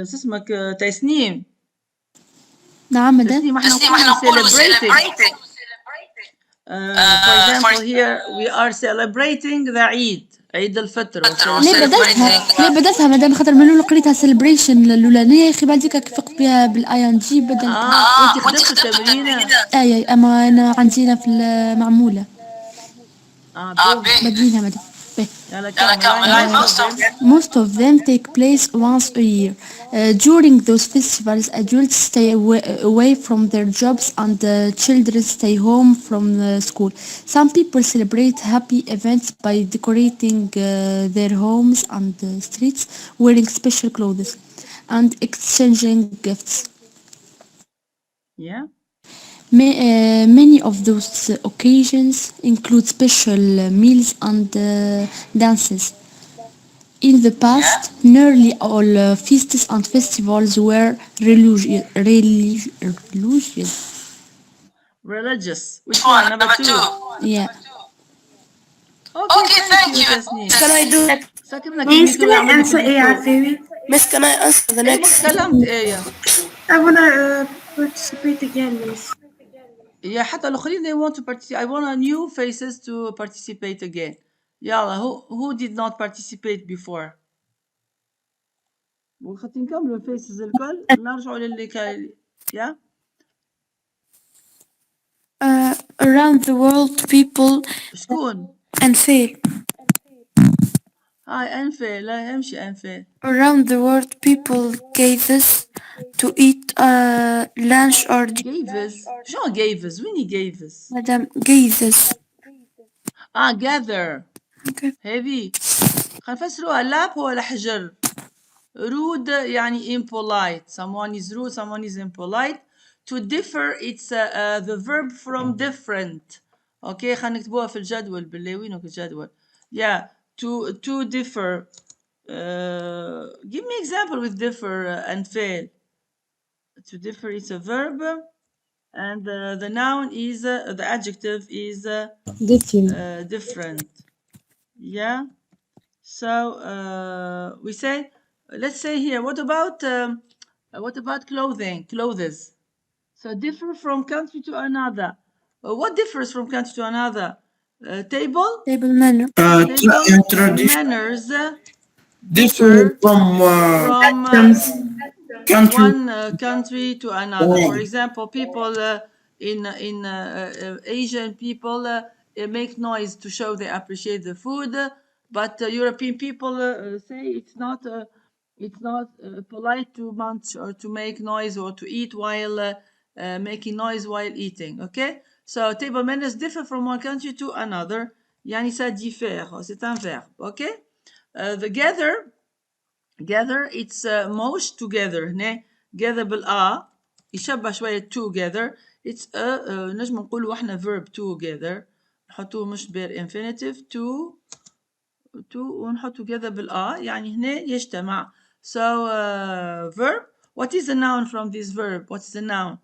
شو اسمك تسنيم. نعم مدام. تسنيم احنا نقولوا celebrating. For example here we are celebrating the عيد الفطر or ليه celebrating بدلتها the ليه بدلتها مدام خاطر من الاول قريتها سيلبريشن الاولانيه يا اخي بعديك كيف بها بالاي ان جي بدلتها. وانت خدمت التمرين. اي اما انا عندنا في المعموله ب بدينها مدام. باهي. يلا كمل. Right, most of them. Most of them take place once a year. During those festivals, adults stay away from their jobs and children stay home from school. Some people celebrate happy events by decorating their homes and streets, wearing special clothes, and exchanging gifts. Yeah. Many of those occasions include special meals and dances. In the past, nearly all feasts and festivals were religious. Religious. Which one? Number 2. Yeah. Okay, thank you تسنيم. Can I do that? ساكننا Miss, can كلمته I يعمل لك answer A الديكتور. عفيفي? Miss, can I answer the ايه ما next? تكلمت ايه. I wanna participate again, Miss. يا حتى الاخرين they want to participate. I want new faces to participate again. يلا who did not participate before. وخاطر نكملوا الفيسز الكل نرجعوا للي كان. يا Around the world, people شكون. أنفال. هاي انفي لا يمشي انفي. Around the world, people gathers to eat lunch or dinner. جيفز شو جيفز ويني جيفز. Madam gathers. gather. Okay. هذي خلينا نفسروها. لاب هو الحجر. rude يعني impolite. Someone is rude, someone is impolite. To differ it's the verb from different. اوكي خلينا نكتبوها في الجدول باللي وينك الجدول. Yeah, to differ. Give me example with differ and fail. To differ is a verb and the noun is the adjective is Different. different. Yeah. So we say, let's say here, what about clothing? Clothes. So differ from country to another. What differs from country to another? Table. Table manner. Table manners differ from one country to another. For example, people in Asian people make noise to show they appreciate the food, but European people say it's not polite to munch or to make noise or to eat while making noise while eating. Okay, so table manners differ from one country to another. يعني ça diffère, c'est un verbe. Okay, the gather it's موش together. هنا gather بالآ يشبه شوية together. it's نجم نقولوا احنا verb together نحطوه مش بير infinitive to ونحط together بالآ يعني هنا يجتمع. So verb. What is the noun from this verb? What is the noun?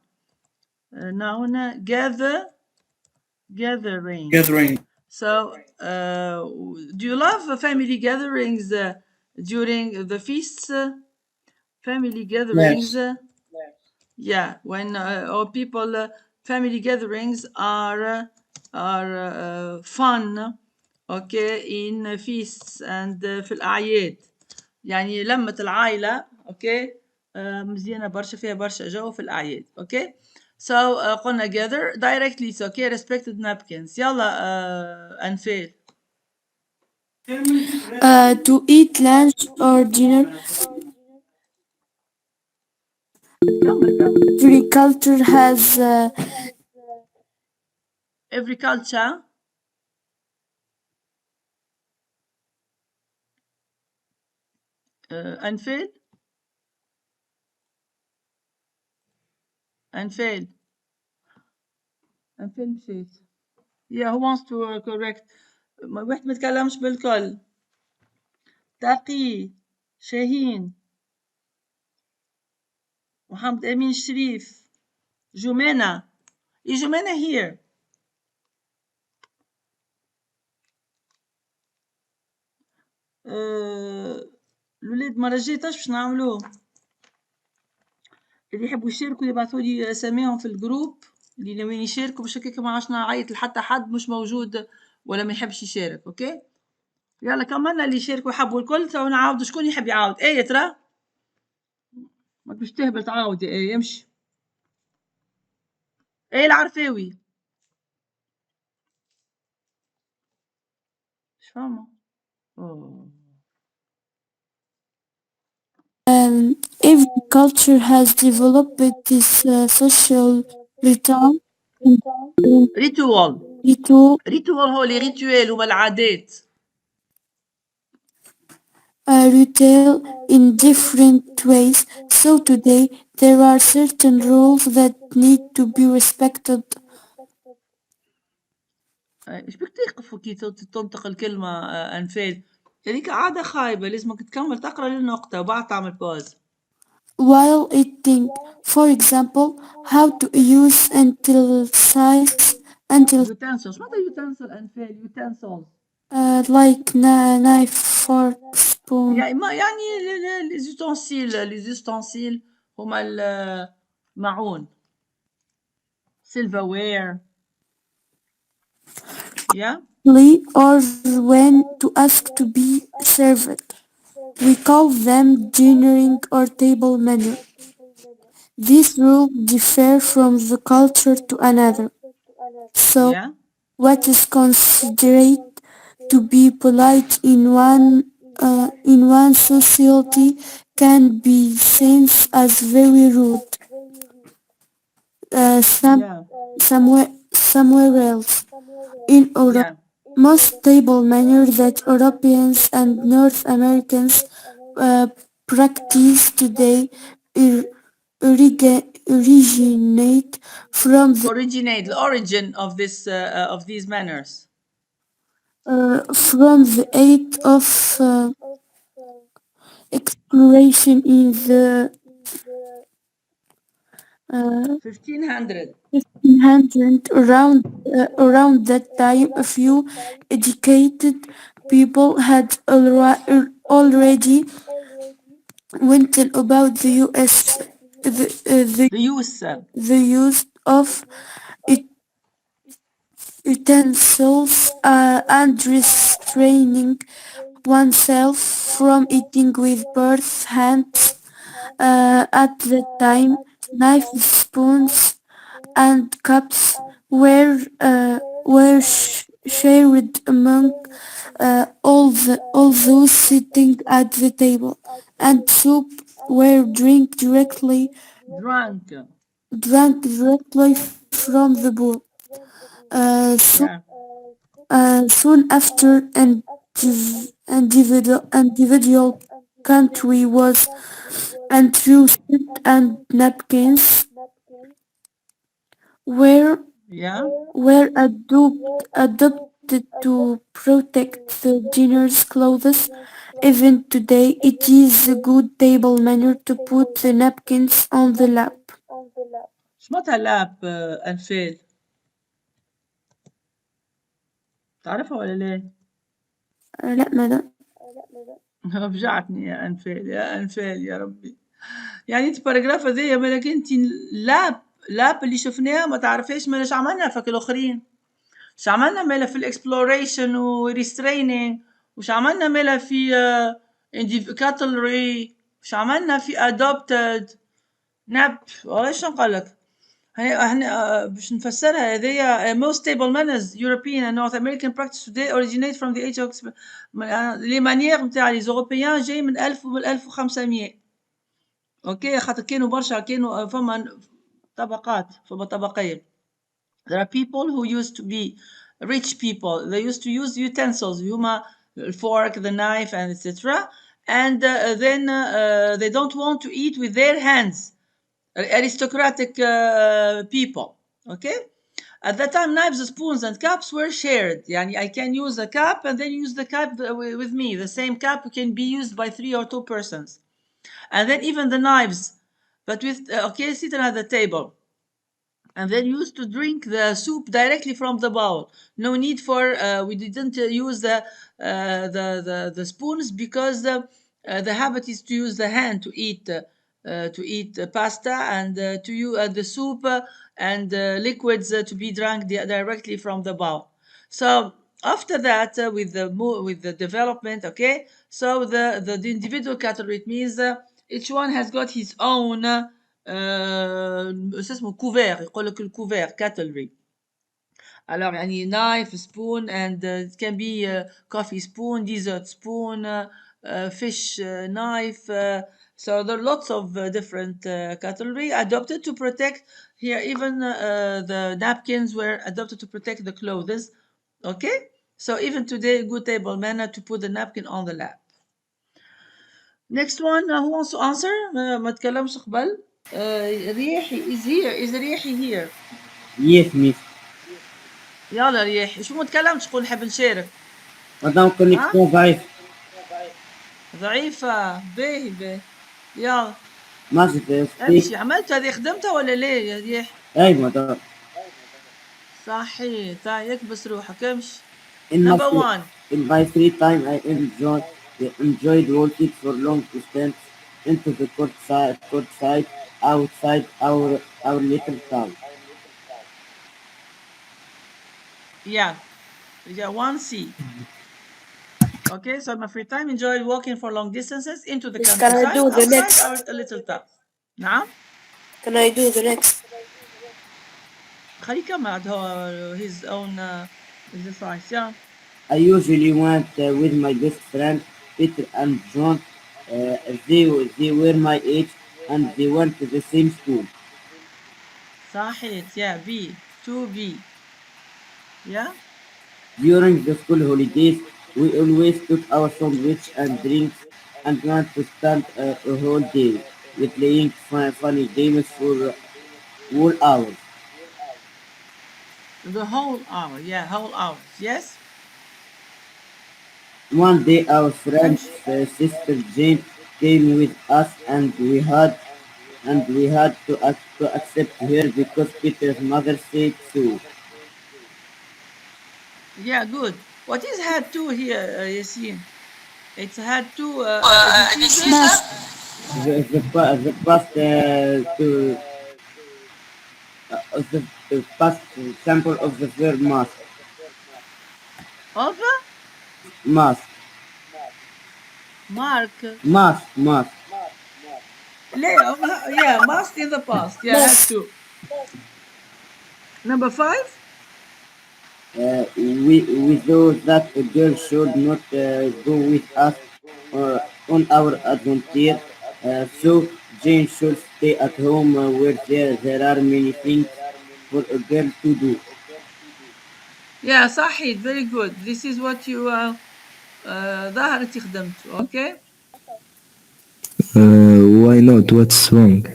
Noun gathering. So do you love family gatherings during the feasts? Family gatherings. Yeah, when or people family gatherings are fun. Okay, in feasts and في الأعياد. يعني لمة العائلة. Okay, مزيانة برشا فيها برشا جو في الأعياد. Okay, so قلنا gather directly. So okay, respected napkins. يلا أنفال. To eat lunch or dinner. كمل. Every culture has Every culture أنفال مشيت. Yeah, who wants to correct? واحد ما تكلمش بالكل. تقي شاهين محمد أمين الشريف جمانة. Is Jumana here? الولاد المرة الجاية باش نعملوه؟ اللي يحبوا يشاركوا يبعثوا لي اساميهم في الجروب، اللي ناويين يشاركوا، باش هكاك ما عادش نعيط لحتى حد مش موجود ولا ما يحبش يشارك. اوكي، يلا كملنا اللي يشاركوا يحبوا الكل. تو نعاود شكون يحب يعاود؟ ايه ترى ما تبش تهبل تعاود. ايه يمشي. ايه العرفاوي مش فاهمة. أوه. Every culture has developed this social ritual, ريتوال. ritual, ريتوال هو لي ريتوال، هما العادات. ritual in different ways. So today there are certain rules that need to be respected. ايش بك تقف كي تنطق الكلمة أنفال؟ هذيك عادة خايبة، لازمك تكمل تقرا للنقطة وبعد تعمل باوز. While eating, for example, how to use until utensils. ماذا يوتنسل أنفال؟ يوتنسلز like knife, fork, spoon. يعني ما يعني لي زوستنسيل هما المعون. silverware. Yeah. Or when to ask to be served. We call them dining or table manner. These rules differ from the culture to another. So, Yeah. what is considered to be polite in one society can be seen as very rude uh, some, Yeah. somewhere else. In Europe, Yeah. most table manner that Europeans and North Americans uh, practice today ir- originate Originate the origin of this of these manners. from the age of exploration in the 1500. 1500. Around that time, a few educated people had already went about the US The use. the use of ut- utensils and restraining oneself from eating with both hands. At that time, knives, spoons, and cups were shared among all those sitting at the table, and soup were Drunk. drank directly from the bowl. Uh, so, Yeah. Soon after, individual country was introduced, and napkins were Yeah. adopted to protect the dinner's clothes. Even today, it is a good table manner to put the napkins on the lap. شمتها لاب أنفال؟ تعرفها ولا لا؟ لا ماذا؟ فجعتني يا أنفال، يا أنفال يا ربي. يعني أنت باراجراف هذايا مالك أنت لاب. لاب اللي شفناها ما تعرفيش مالاش عملنا فك الآخرين. مش عملنا مالا في الاكسبلوريشن وريسترينينج، وش عملنا مالا في كاتلري، وش عملنا في adopted نب. ايش نقول لك؟ احنا باش نفسرها هذيا most stable manners European and North American practice today originate from the age of لي مانيير نتاع لي زوروبيان جاي من 1000 ومن 1500. اوكي، خاطر كانوا برشا، كانوا فما طبقات، فما طبقين. There are people who used to be rich people. They used to use utensils, huma fork, the knife, and etc. And then they don't want to eat with their hands. Aristocratic people. Okay. At that time, knives, spoons, and cups were shared. Yani, I can use a cup and then use the cup with me. The same cup can be used by 3 or 2 persons. And then even the knives, but with okay, sit at the table. and then used to drink the soup directly from the bowl. No need for we didn't use the spoons because the habit is to use the hand to eat pasta and to use the soup and liquids to be drunk directly from the bowl. So after that, with the development, okay. So the individual cutlery, it means each one has got his own شو اسمه كوفير، يقول لك الكوفير cutlery. Alors يعني knife, spoon, and it can be coffee spoon, dessert spoon, fish knife. So there are lots of different cutlery adopted to protect here. Even the napkins were adopted to protect the clothes. Okay, so even today, good table manner to put the napkin on the lap. Next one, who wants to answer? ما تكلمش قبل. ريحي is here. Is ريحي here? Yes, miss. يلا ريحي، شو ما تكلمتش قول نحب نشارك. Madame ها؟ connexion ضعيف. ضعيفة. باهي باهي. يلا ماشي speak. امشي. عملت هذه خدمتها ولا ليه يا ريح؟ أي madam. صحيح. طيب يكبس روحك امشي. In my Number free, one. in my free time, I enjoyed walking for long distance into the courtside, outside our little town. Yeah. Yeah, 1C. Okay, so my free time enjoyed walking for long distances into the Miss, can I countryside do the outside next? our little town. نعم. Can I do the next? خليه يكمل عاد هو his own exercise. Yeah. I usually went with my best friend Peter and John. Uh, they were my age and they went to the same school. صحيح. Yeah, B. 2B. Yeah. During the school holidays, we always took our sandwich and drinks and went to spend a whole day with playing funny games for whole hours. The whole hour. Yeah, whole hours. Yes. One day, our friend's امشي. sister Jane came with us, and we had to accept her because Peter's mother said so. Yeah, good. What is had to here, Yasin? It's had to this is Best. The past to the past sample of the verb of must Mark. must. Yeah, must in the past. Yeah, had Miss, to. Number five. We thought that a girl should not go with us on our adventure, so Jane should stay at home where there are many things for a girl to do. Yeah, صحيح. Very good. This is what you ظهرت خدمته. Okay. Why not? What's wrong?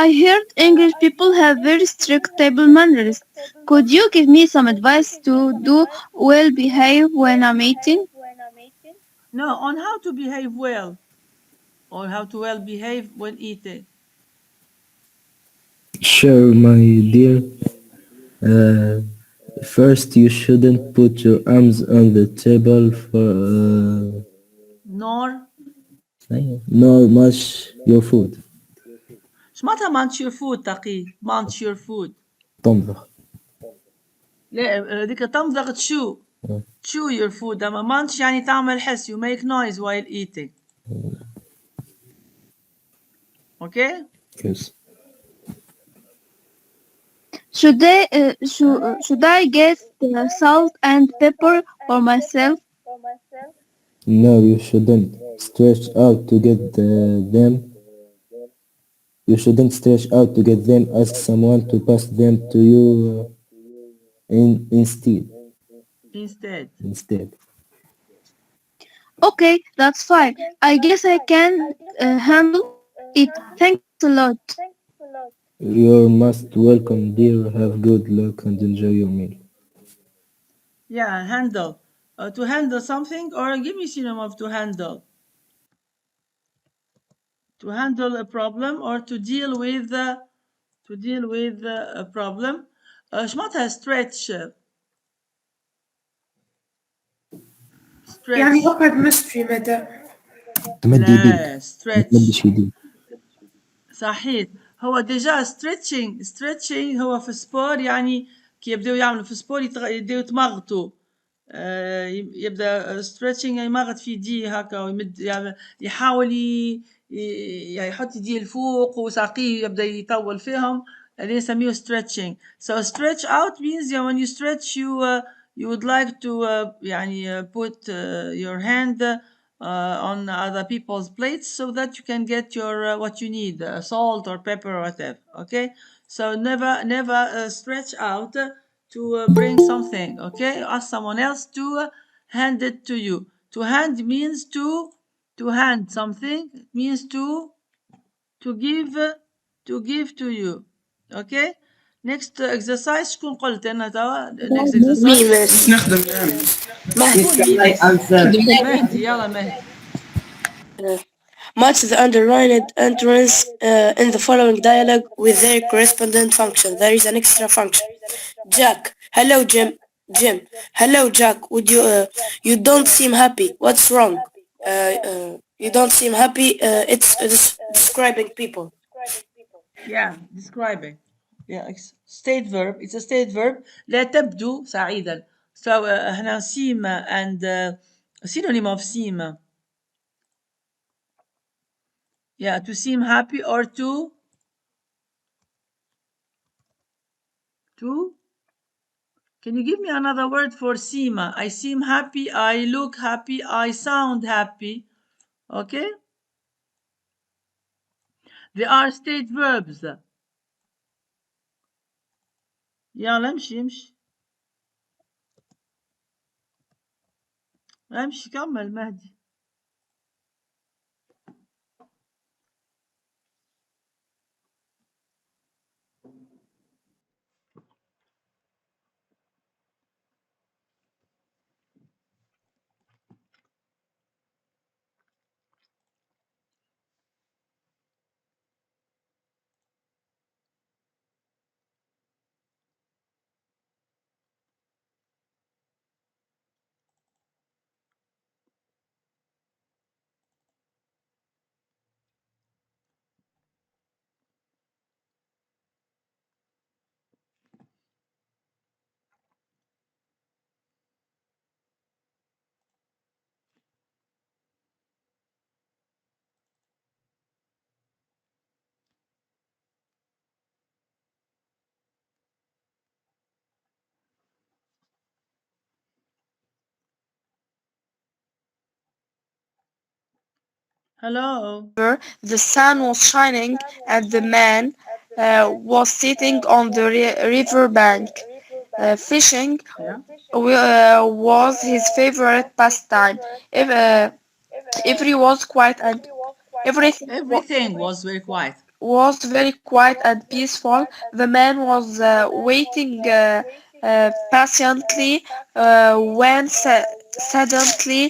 I heard English people have very strict table manners. Could you give me some advice to do well behave when I'm eating? No, on how to behave well or how to well behave when eating. Sure, my dear. Uh, First, you shouldn't put your arms on the table Nor nor much your food. شماتها munch your food تقي munch your food. تمضغ. لا هذيك تمضغ تشو. Chew your food. أما munch يعني تعمل حس. You make noise while eating. Okay. Yes. Should I get salt and pepper for myself? No, you shouldn't stretch out to get them. You shouldn't stretch out to get them. Ask someone to pass them to you instead. Instead. Instead. Okay, that's fine. I guess I can handle it. Thanks a lot. You're most welcome, dear. Have good luck and enjoy your meal. Yeah, handle. To handle something or give me synonym of to handle. To handle a problem or to deal with a problem. ايش معناتها stretch يعني stretch اقعد مشفي مدى. تمد ايديك، لا ما stretch تمدش ايديك. صحيح. هو ديجا ستريتشنج هو في السبور يعني كي يبداو يعملوا في السبور يبداو يتمغطوا. يبدا ستريتشنج يمغط في يديه هكا ويمد يحاول يعني يحط يديه لفوق وساقيه يبدا يطول فيهم. هذا يسميه stretching. So stretch out means yeah, when you stretch you would like to يعني put your hand on other people's plates so that you can get your what you need, salt or pepper or whatever. Okay, so never stretch out to bring something. Okay, ask someone else to hand it to you. To hand means to hand something means to give to you. Okay, next exercise. شكون قلت انا توا next Me, exercise. miss. Miss, شكون can I ميمس؟ answer? مهدي، يلا مهدي. Match the underlined entrance in the following dialogue with their correspondent function. There is an extra function. Jack, hello Jim. Jim, hello Jack. Would you you don't seem happy. What's wrong? You don't seem happy. It's describing people. Yeah, describing. Yeah, state verb. It's a state verb. لا تبدو سعيدا. So هنا seem and synonym of seem. Yeah, to seem happy or to. Can you give me another word for seem? I seem happy. I look happy. I sound happy. Okay. They are state verbs. يلا امشي امشي امشي كمل مهدي. Hello. The sun was shining and the man was sitting on the river bank. Fishing Yeah. was his favorite pastime. If, every was quiet and everything Everything was very quiet. was very quiet and peaceful. The man was waiting patiently when suddenly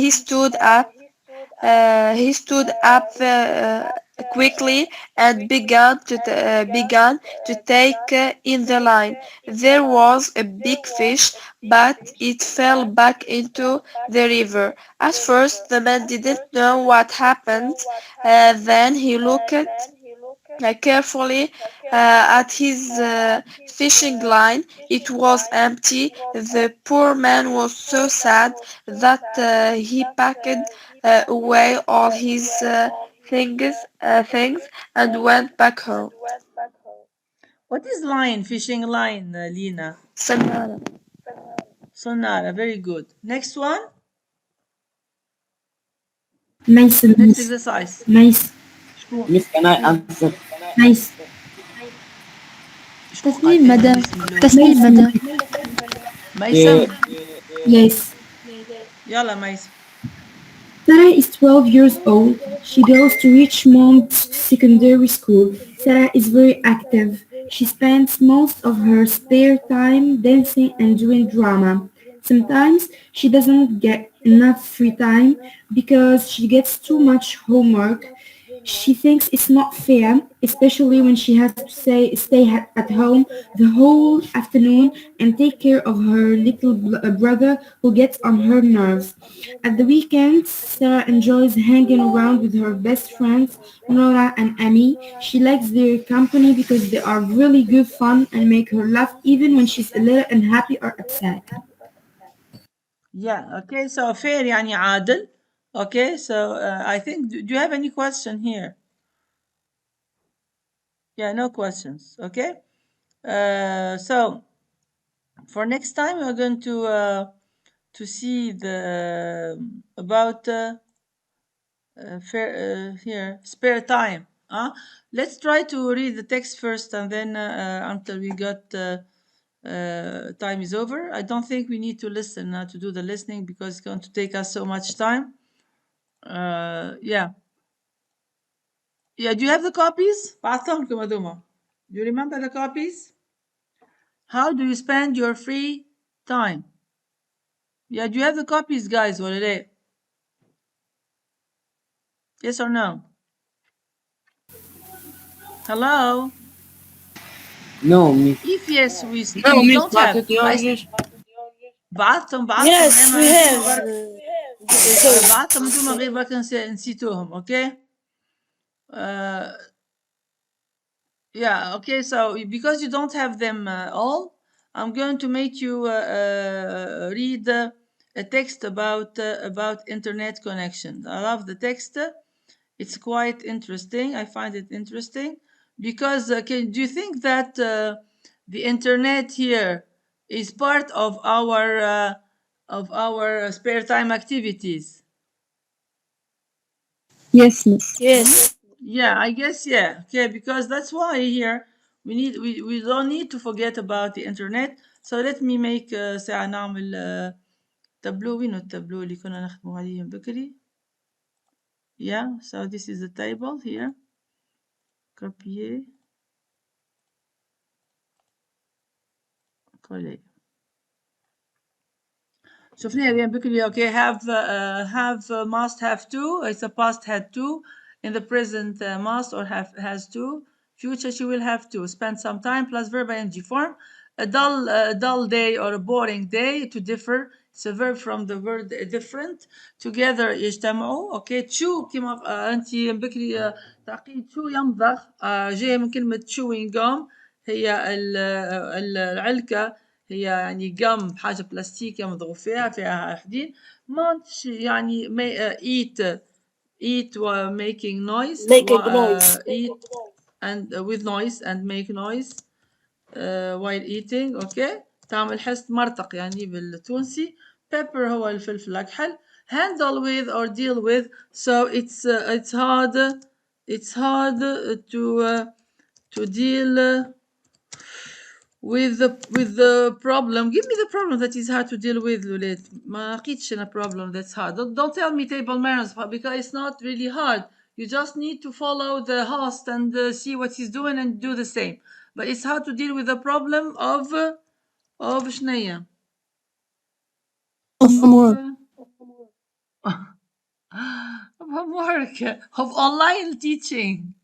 he stood up. He stood up quickly and began to take in the line. There was a big fish, but it fell back into the river. At first, the man didn't know what happened. Then he looked carefully at his fishing line. It was empty. The poor man was so sad that he packed away all his things and went back home. What is line? Fishing line, Lina. Sonara. Sonara. Very good. Next one. nice Next miss. exercise. nice شكون Miss, can I شكون answer? nice شكون قال تسليم فيها مدام. ميس من الاول؟ تسليم nice مدام. Uh, ميسم. yes. يلا ميسم. Sarah is 12 years old. She goes to Richmond Secondary School. Sarah is very active. She spends most of her spare time dancing and doing drama. Sometimes she doesn't get enough free time because she gets too much homework. She thinks it's not fair, especially when she has to stay at home the whole afternoon and take care of her little brother who gets on her nerves. At the weekends, Sarah enjoys hanging around with her best friends, Nora and Amy. She likes their company because they are really good fun and make her laugh even when she's a little unhappy or upset. Yeah, okay, so fair يعني عادل. Okay, so I think, do you have any question here? Yeah, no questions. Okay. So for next time, we're going to see the about fair here spare time. Let's try to read the text first, and then until we got time is over. I don't think we need to listen to do the listening because it's going to take us so much time. Yeah. Yeah, do you have the copies? بعثهم لكم هذوما. Do you remember the copies? How do you spend your free time? Yeah, do you have the copies, guys, ولا لا? Yes or no? Hello? No, Miss. If yes, No, you Miss don't have. بعثت Georges. بعثتهم Yes, we غير انتم have. برك. Those. بعثتهم انتم غير برك نسيتوهم. Okay. Uh, Yeah, okay, so because you don't have them all, I'm going to make you read a text about internet connection. I love the text. It's quite interesting. I find it interesting because do you think that the internet here is part of our spare time activities? Yes, miss. Yes. Yeah, I guess yeah. Okay, because that's why here we don't need to forget about the internet. So let me make ساعة نعمل تابلو. وين التابلو اللي كنا نخدموا عليه من بكري. Yeah, so this is the table here. Copier, coller. شوفناها بين بكري. Okay, must have to. It's a past had to. In the present must or have has to. Future she will have to spend some time plus verb ing form. A dull day or a boring day to differ. It's a verb from the word different. Together يجتمعوا. Okay, chew كما أنت بكري تعقيد شو يمضغ جاية من كلمة chewing gum. هي العلكة هي يعني جم حاجة بلاستيكية مضغوط فيها حديد. ماتش يعني eat making noise Making noise. eat and with noise and make noise while eating. okay. تعمل حس مرتق يعني بالتونسي. pepper هو الفلفل الأكحل. handle with or deal with. So it's hard to deal with the problem. Give me the problem that is hard to deal with, Lulit. ما لقيتش a problem that's hard. Don't tell me table manners because it's not really hard. You just need to follow the host and see what he's doing and do the same. But it's hard to deal with the problem of شنية Of of homework. of homework, of online teaching.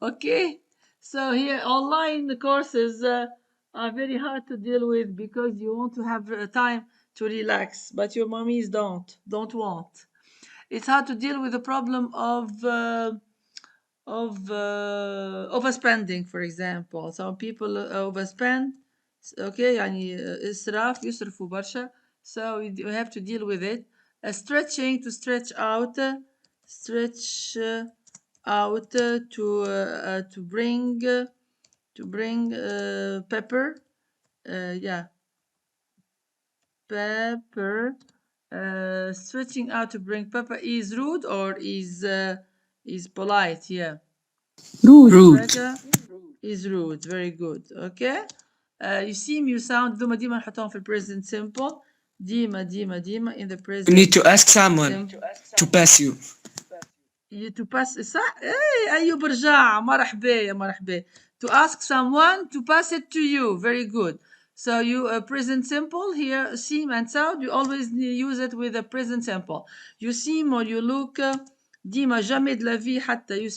Okay, so here online courses are very hard to deal with because you want to have time to relax, but your mummies don't want. It's hard to deal with the problem of overspending, for example. Some people overspend. Okay, يعني إسراف يسرفوا برشا. So you have to deal with it. Stretching, to stretch out. Stretch out to bring pepper. Yeah, pepper. Stretching out to bring pepper is rude or is polite. Yeah. Rude. Rude. Is rude. Very good. Okay. You seem, you sound. دوما ديما نحطهم في present simple. ديما in the You need present to ask someone simple. to pass you. To pass صح. ايه ايوب رجع. مرحبا يا مرحبا. To ask someone to pass it to you. Very good. So you present simple here, seem and sound. You always use it with a present simple. You seem or you look ديما jamais de la vie حتى you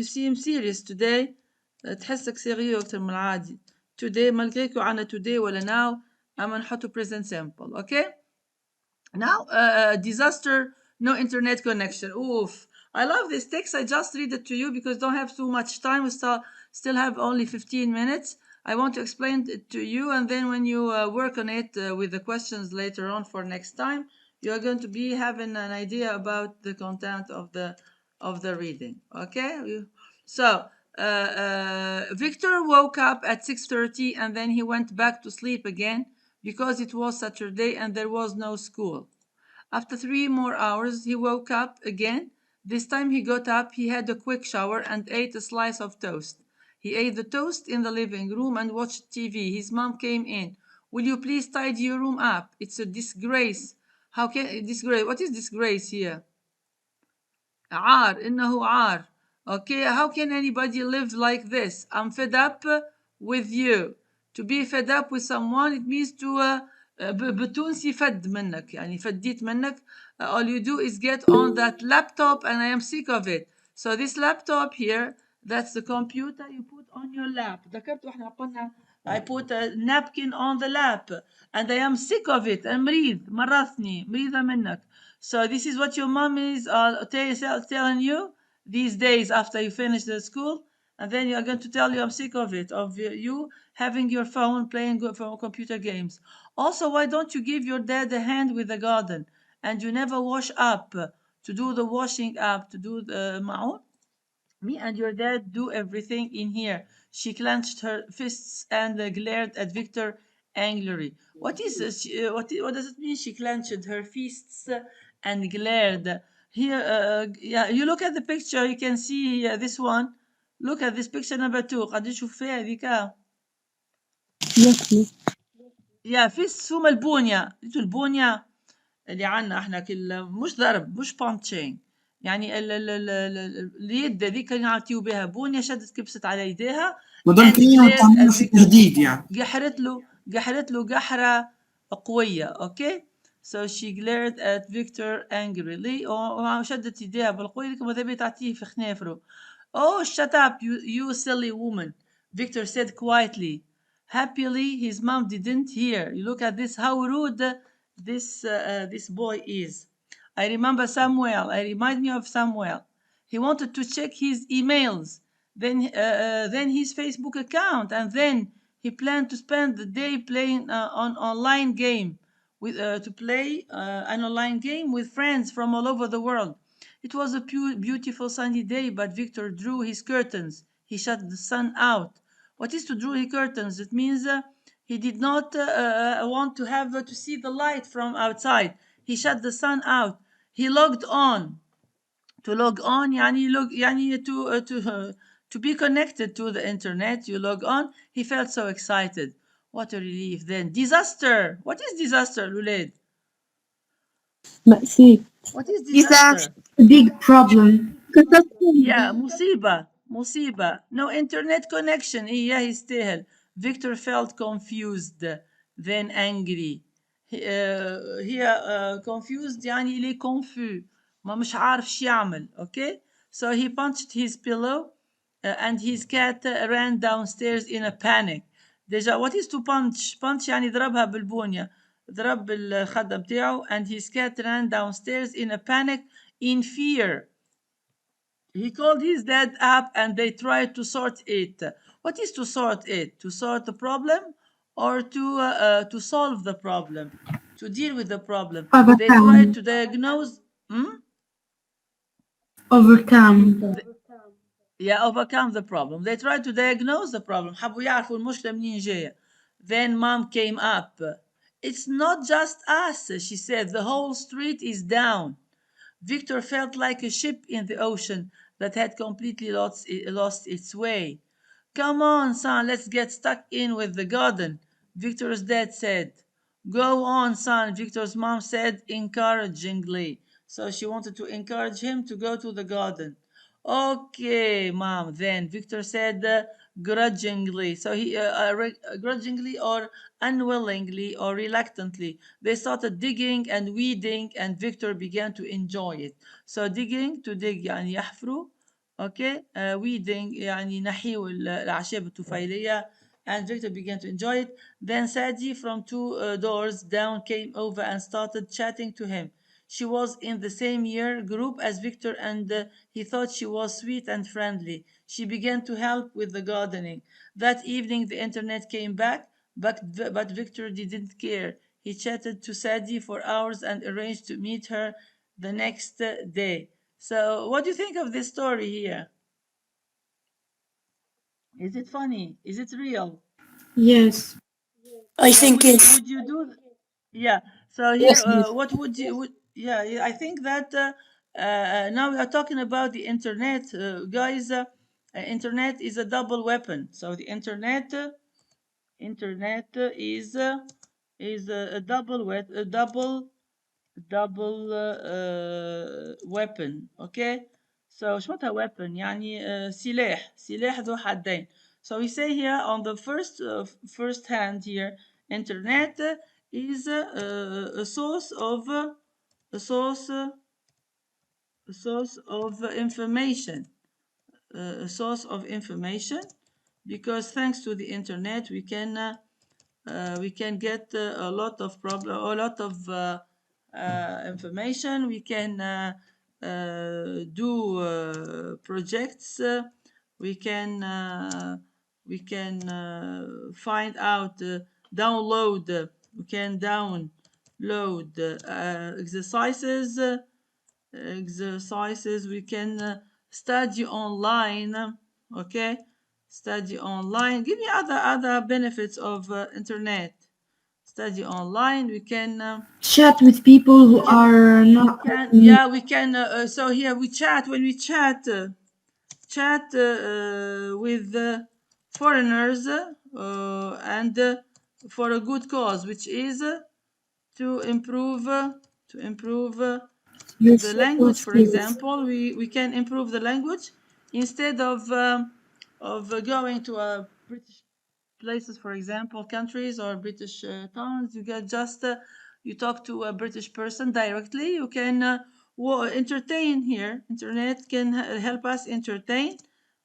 seem serious today. تحسك سيريو أكتر من العادي. today malgré que عنا today ولا now أما نحطه present simple. Okay. Now, disaster, no internet connection. Oof. I love this text. I just read it to you because don't have too much time. We still have only 15 minutes. I want to explain it to you, and then when you work on it with the questions later on for next time, you are going to be having an idea about the content of the reading. Okay. So Victor woke up at 6:30, and then he went back to sleep again because it was Saturday and there was no school. After 3 more hours, he woke up again. This time he got up, he had a quick shower, and ate a slice of toast. He ate the toast in the living room and watched TV. His mom came in. Will you please tidy your room up? It's a disgrace. How can disgrace? What is disgrace here? عار إنه عار. Okay, how can anybody live like this? I'm fed up with you. To be fed up with someone, it means to بتونسي فد منك يعني فديت منك. All you do is get on that laptop and I am sick of it. So this laptop here, that's the computer you put on your lap. ذكرت واحنا قلنا I put a napkin on the lap and I am sick of it. مريض مرضني مريضة منك. So this is what your mom is telling you these days after you finish the school, and then you are going to tell you I'm sick of it, of you having your phone playing for computer games. Also, why don't you give your dad a hand with the garden, and you never wash up to do the washing up to do the معون? Me and your dad do everything in here. She clenched her fists and glared at Victor angrily. What does it mean? She clenched her fists and glared. Here, yeah, you look at the picture. You can see this one. Look at this picture number 2. قد تشوف فيها هذيك. Yes, miss. يا fists هما البونية. البونية اللي عنا احنا كل مش ضرب مش بانتشينج يعني اليد ذيك كانوا يعطيو بها بونيا شدت كبست على يديها وظل and كانوا glared at يتعملوا في Victor. تهديد يعني. قحرت له قحرة قوية. اوكي. So she glared at Victor angrily وشدت يديها بالقوة وماذا بي تعطيه في خنافره. Oh, shut up, you silly woman, Victor said quietly. Happily, his mom didn't hear. You look at this, how rude this boy is. I remember Samuel. I remind me of Samuel. He wanted to check his emails, then his Facebook account, and then he planned to spend the day playing on online game with to play an online game with friends from all over the world. It was a beautiful sunny day, but Victor drew his curtains. He shut the sun out. What is to draw his curtains? It means he did not want to have to see the light from outside. He shut the sun out. He logged on. To log on يعني يعني to be connected to the internet. You log on. He felt so excited. What a relief then. Disaster. What is disaster, Luled? مأساة. What is Disaster, disaster? a big problem. Yeah, Catastrophe. مصيبة. No internet connection. إيه يستاهل. Victor felt confused, then angry. هي confused يعني il est confus. ما مش عارف شو يعمل. Okay? So he punched his pillow and his cat ran downstairs in a panic. Deja, what is to punch? Punch يعني ضربها بالبونية. ضرب الخدة بتاعه and his cat ran downstairs in a panic in fear. He called his dad up and they tried to sort it. What is to sort it? To sort the problem or to solve the problem? To deal with the problem. They tried Overcome. to diagnose. Hmm? Overcome. Yeah, overcome the problem. They tried to diagnose the problem. حبوا يعرفوا المشكلة منين جاية. Then mom came up. It's not just us, she said. The whole street is down. Victor felt like a ship in the ocean that had completely lost its way. Come on, son, let's get stuck in with the garden, Victor's dad said. Go on, son, Victor's mom said encouragingly. So she wanted to encourage him to go to the garden. Okay, mom, then Victor said grudgingly. So grudgingly or unwillingly or reluctantly. They started digging and weeding, and Victor began to enjoy it. So digging, to dig يعني يحفروا. Okay, weeding يعني نحيوا الأعشاب الطفيلية, and Victor began to enjoy it. Then Sadie from two doors down came over and started chatting to him. She was in the same year group as Victor, and he thought she was sweet and friendly. She began to help with the gardening. That evening, the internet came back, but Victor didn't care. He chatted to Sadie for hours and arranged to meet her the next day. So, what do you think of this story here? Is it funny? Is it real? Yes. I So, think yes. would you do? Yeah. So here, Yes, yes. what would you? Yeah, yeah, I think that now we are talking about the internet, guys. Internet is a double weapon. So the internet is a double weapon. Okay. So شو معناتها weapon يعني سلاح ذو حدين. So we say here on the first hand here, internet is a source of a source a source of information, a source of information, because thanks to the internet we can get a lot of information. We can do projects. We can find out, download. We can download exercises. We can study online. Okay, study online. Give me other benefits of internet. Study online. We can Chat with people who are we not. can yeah we can so here we chat when we chat with foreigners, and for a good cause, which is to improve Your the social language. For skills. example, we can improve the language instead of going to a British places, for example, countries or British towns. You get just you talk to a British person directly. You can entertain here. Internet can help us entertain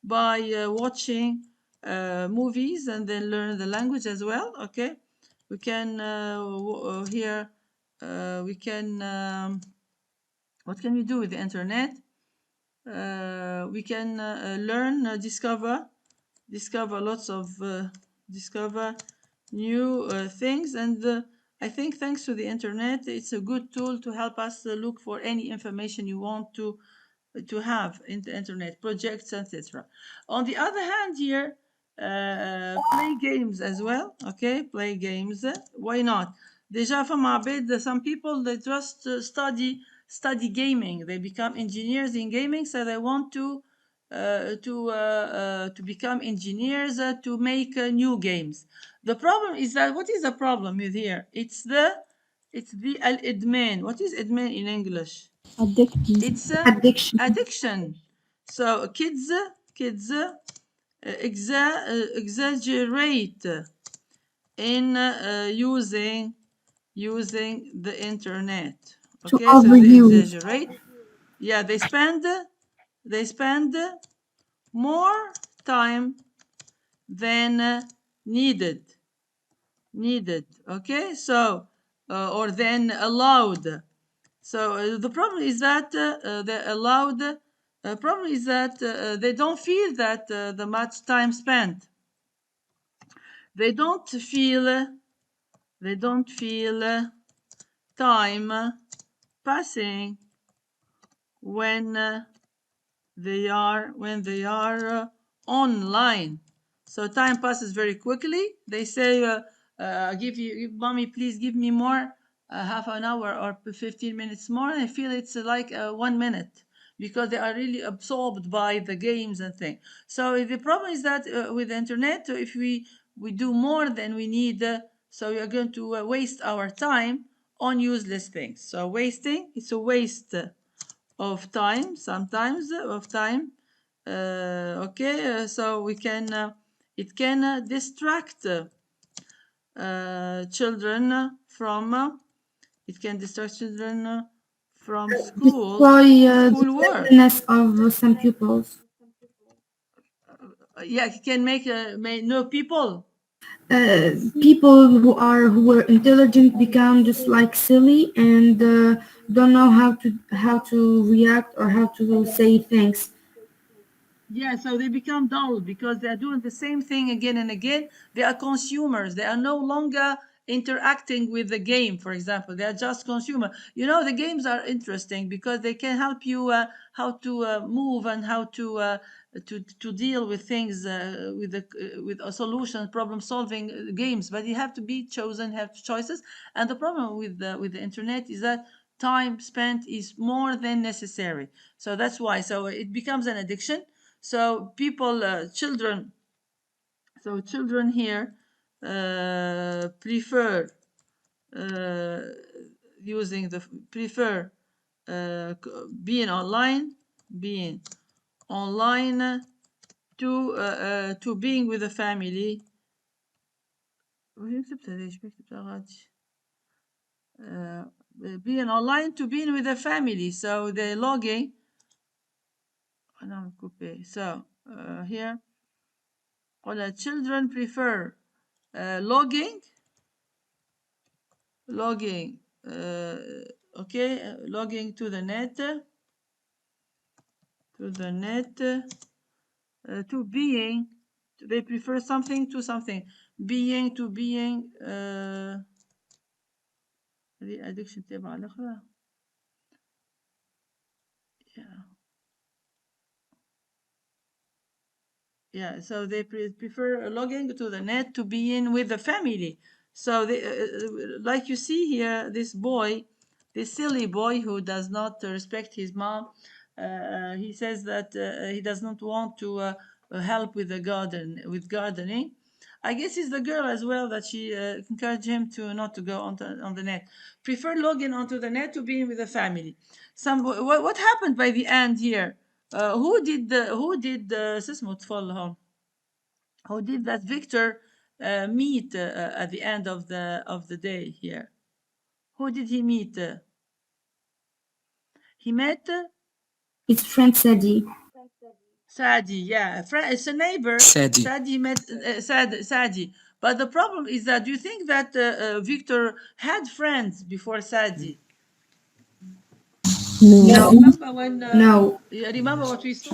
by watching movies and then learn the language as well. Okay, we can here we can what can we do with the internet? We can learn, discover lots of discover new things, and I think thanks to the internet, it's a good tool to help us look for any information you want to have in the internet, projects, etc. On the other hand, here, play games as well. Okay, play games. Why not? Déjà from عبيد, some people they just study gaming. They become engineers in gaming, so they want to become engineers to make new games. The problem is that, what is the problem with here? It's the al-idman. What is idman in English? Addicted. It's Addiction. addiction. So kids exaggerate in using the internet. To Okay, so they overuse. exaggerate. Yeah, they spend more time than needed. Okay, so or then allowed. So the problem is that they're allowed. Problem is that they don't feel that the much time spent. They don't feel. They don't feel time passing when they are online. So time passes very quickly. They say, mommy, please give me more, half an hour or 15 minutes more. And I feel it's like 1 minute, because they are really absorbed by the games and things. So the problem is that with the internet, if we do more than we need, so we are going to waste our time on useless things. So wasting, it's a waste of time, sometimes of time. Okay, so we can It can distract children from it can distract children from Destroy the schoolwork. friendliness of some pupils. Yeah, it can make no people. People who were intelligent become just like silly and don't know how to react or how to say things. Yeah, so they become dull because they are doing the same thing again and again. They are consumers. They are no longer interacting with the game, for example. They are just consumer. You know, the games are interesting because they can help you how to move and how to deal with things with a solution, problem solving games. But you have to be chosen, have choices. And the problem with the internet is that time spent is more than necessary. So that's why. So it becomes an addiction. So people, children here prefer uh, using the prefer being being online to being with the family. وش كتبتها ليش ما كتبتها غادي؟ being online to being with the family. So they logging. So here, all the children prefer logging logging logging to the net to being they prefer something to something being to being the addiction تبع الأخرى. Yeah. Yeah, so they prefer logging to the net to be in with the family. So they, like you see here, this boy, this silly boy who does not respect his mom, he says that he does not want to help with the gardening. I guess it's the girl as well that she encouraged him to not to go on the net. Prefer logging onto the net to being with the family. What happened by the end here? شو اسمه طفلهم? Who did that Victor meet at the end of the day here? Who did he meet? He met His friend Sadie. Sadi. Yeah, it's a neighbor. Sadie. Sadi met Sadi. But the problem is that do you think that Victor had friends before Sadi? No. No, Remember when no. remember what we saw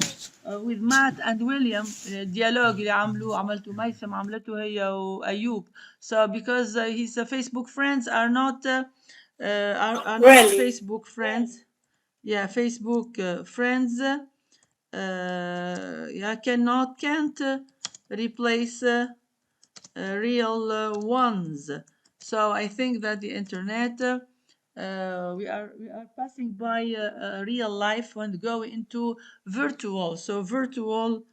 with Matt and William الديالوج اللي عملته ميسم عملته هي وأيوب. So because his Facebook friends are not are not Really? Facebook friends. Yeah, Facebook friends yeah can't replace real ones. So I think that the internet we are passing by real life and go into virtual. So virtual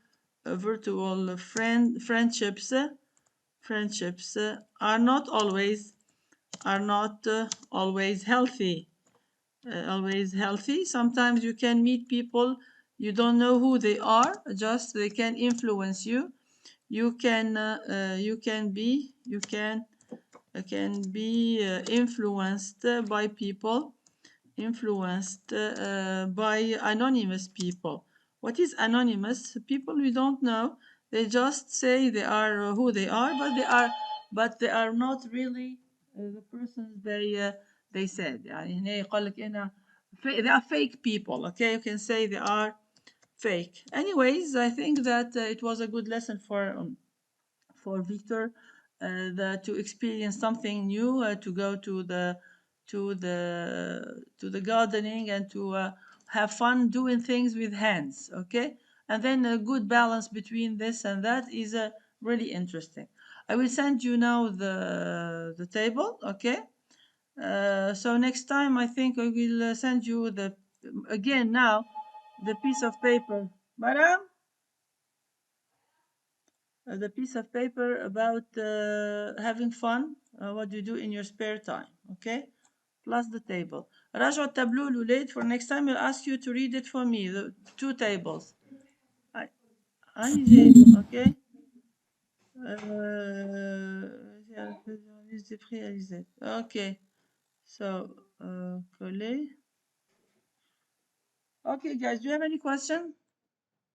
friendships are not always healthy. Sometimes you can meet people you don't know who they are, just they can influence you. You can be influenced by people, influenced by anonymous people. What is anonymous? People we don't know. They just say they are who they are, but they are not really the persons they said. يعني هنا يقول لك إنه they are fake people. Okay, you can say they are fake. Anyways, I think that it was a good lesson for Victor to experience something new, to go to the gardening and to have fun doing things with hands. Okay, and then a good balance between this and that is really interesting. I will send you now the table. Okay. So next time I think I will send you the again now the piece of paper. Madam, the piece of paper about having fun, what you do in your spare time, okay? Plus the table. راجعوا التابلو الولاد for next time I'll ask you to read it for me, the two tables. I, okay? Liste des prix réalisés. Okay. So, coller. Okay, guys, do you have any question?